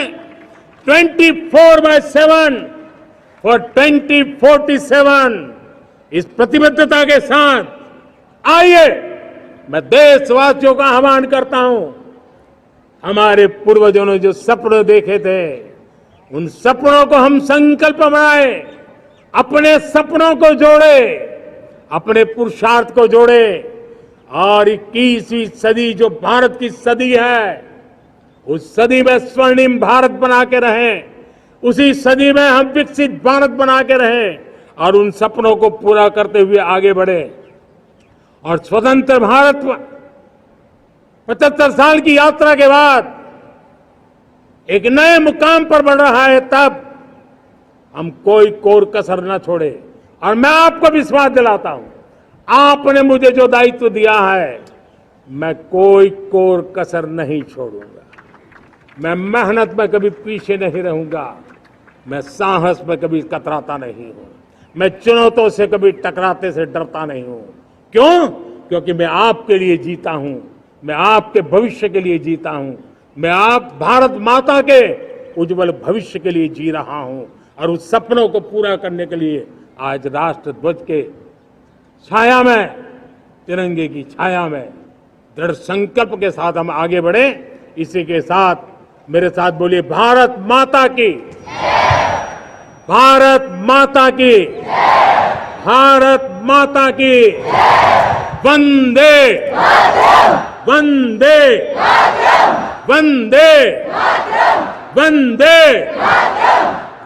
24/7 फॉर 2047 इस प्रतिबद्धता के साथ आइए मैं देशवासियों का आह्वान करता हूं। हमारे पूर्वजों ने जो सपने देखे थे, उन सपनों को हम संकल्प बनाए, अपने सपनों को जोड़े, अपने पुरुषार्थ को जोड़े, और 21वीं सदी जो भारत की सदी है, उस सदी में स्वर्णिम भारत बना के रहें, उसी सदी में हम विकसित भारत बना के रहें और उन सपनों को पूरा करते हुए आगे बढ़े। और स्वतंत्र भारत 75 साल की यात्रा के बाद एक नए मुकाम पर बढ़ रहा है, तब हम कोई कोर कसर न छोड़े। और मैं आपको विश्वास दिलाता हूं, आपने मुझे जो दायित्व दिया है, मैं कोई कोर कसर नहीं छोड़ूंगा। मैं मेहनत में कभी पीछे नहीं रहूंगा, मैं साहस में कभी कतराता नहीं हूं, मैं चुनौतियों से कभी टकराते से डरता नहीं हूं। क्यों? क्योंकि मैं आपके लिए जीता हूं, मैं आपके भविष्य के लिए जीता हूं, मैं आप भारत माता के उज्जवल भविष्य के लिए जी रहा हूं। और उस सपनों को पूरा करने के लिए आज राष्ट्र ध्वज के छाया में, तिरंगे की छाया में दृढ़ संकल्प के साथ हम आगे बढ़े। इसी के साथ मेरे साथ बोलिए, भारत माता की, भारत माता की, भारत माता की, वंदे वंदे वंदे वंदे।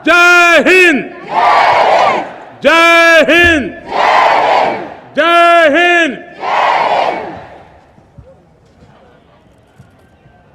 जय हिंद, जय हिंद।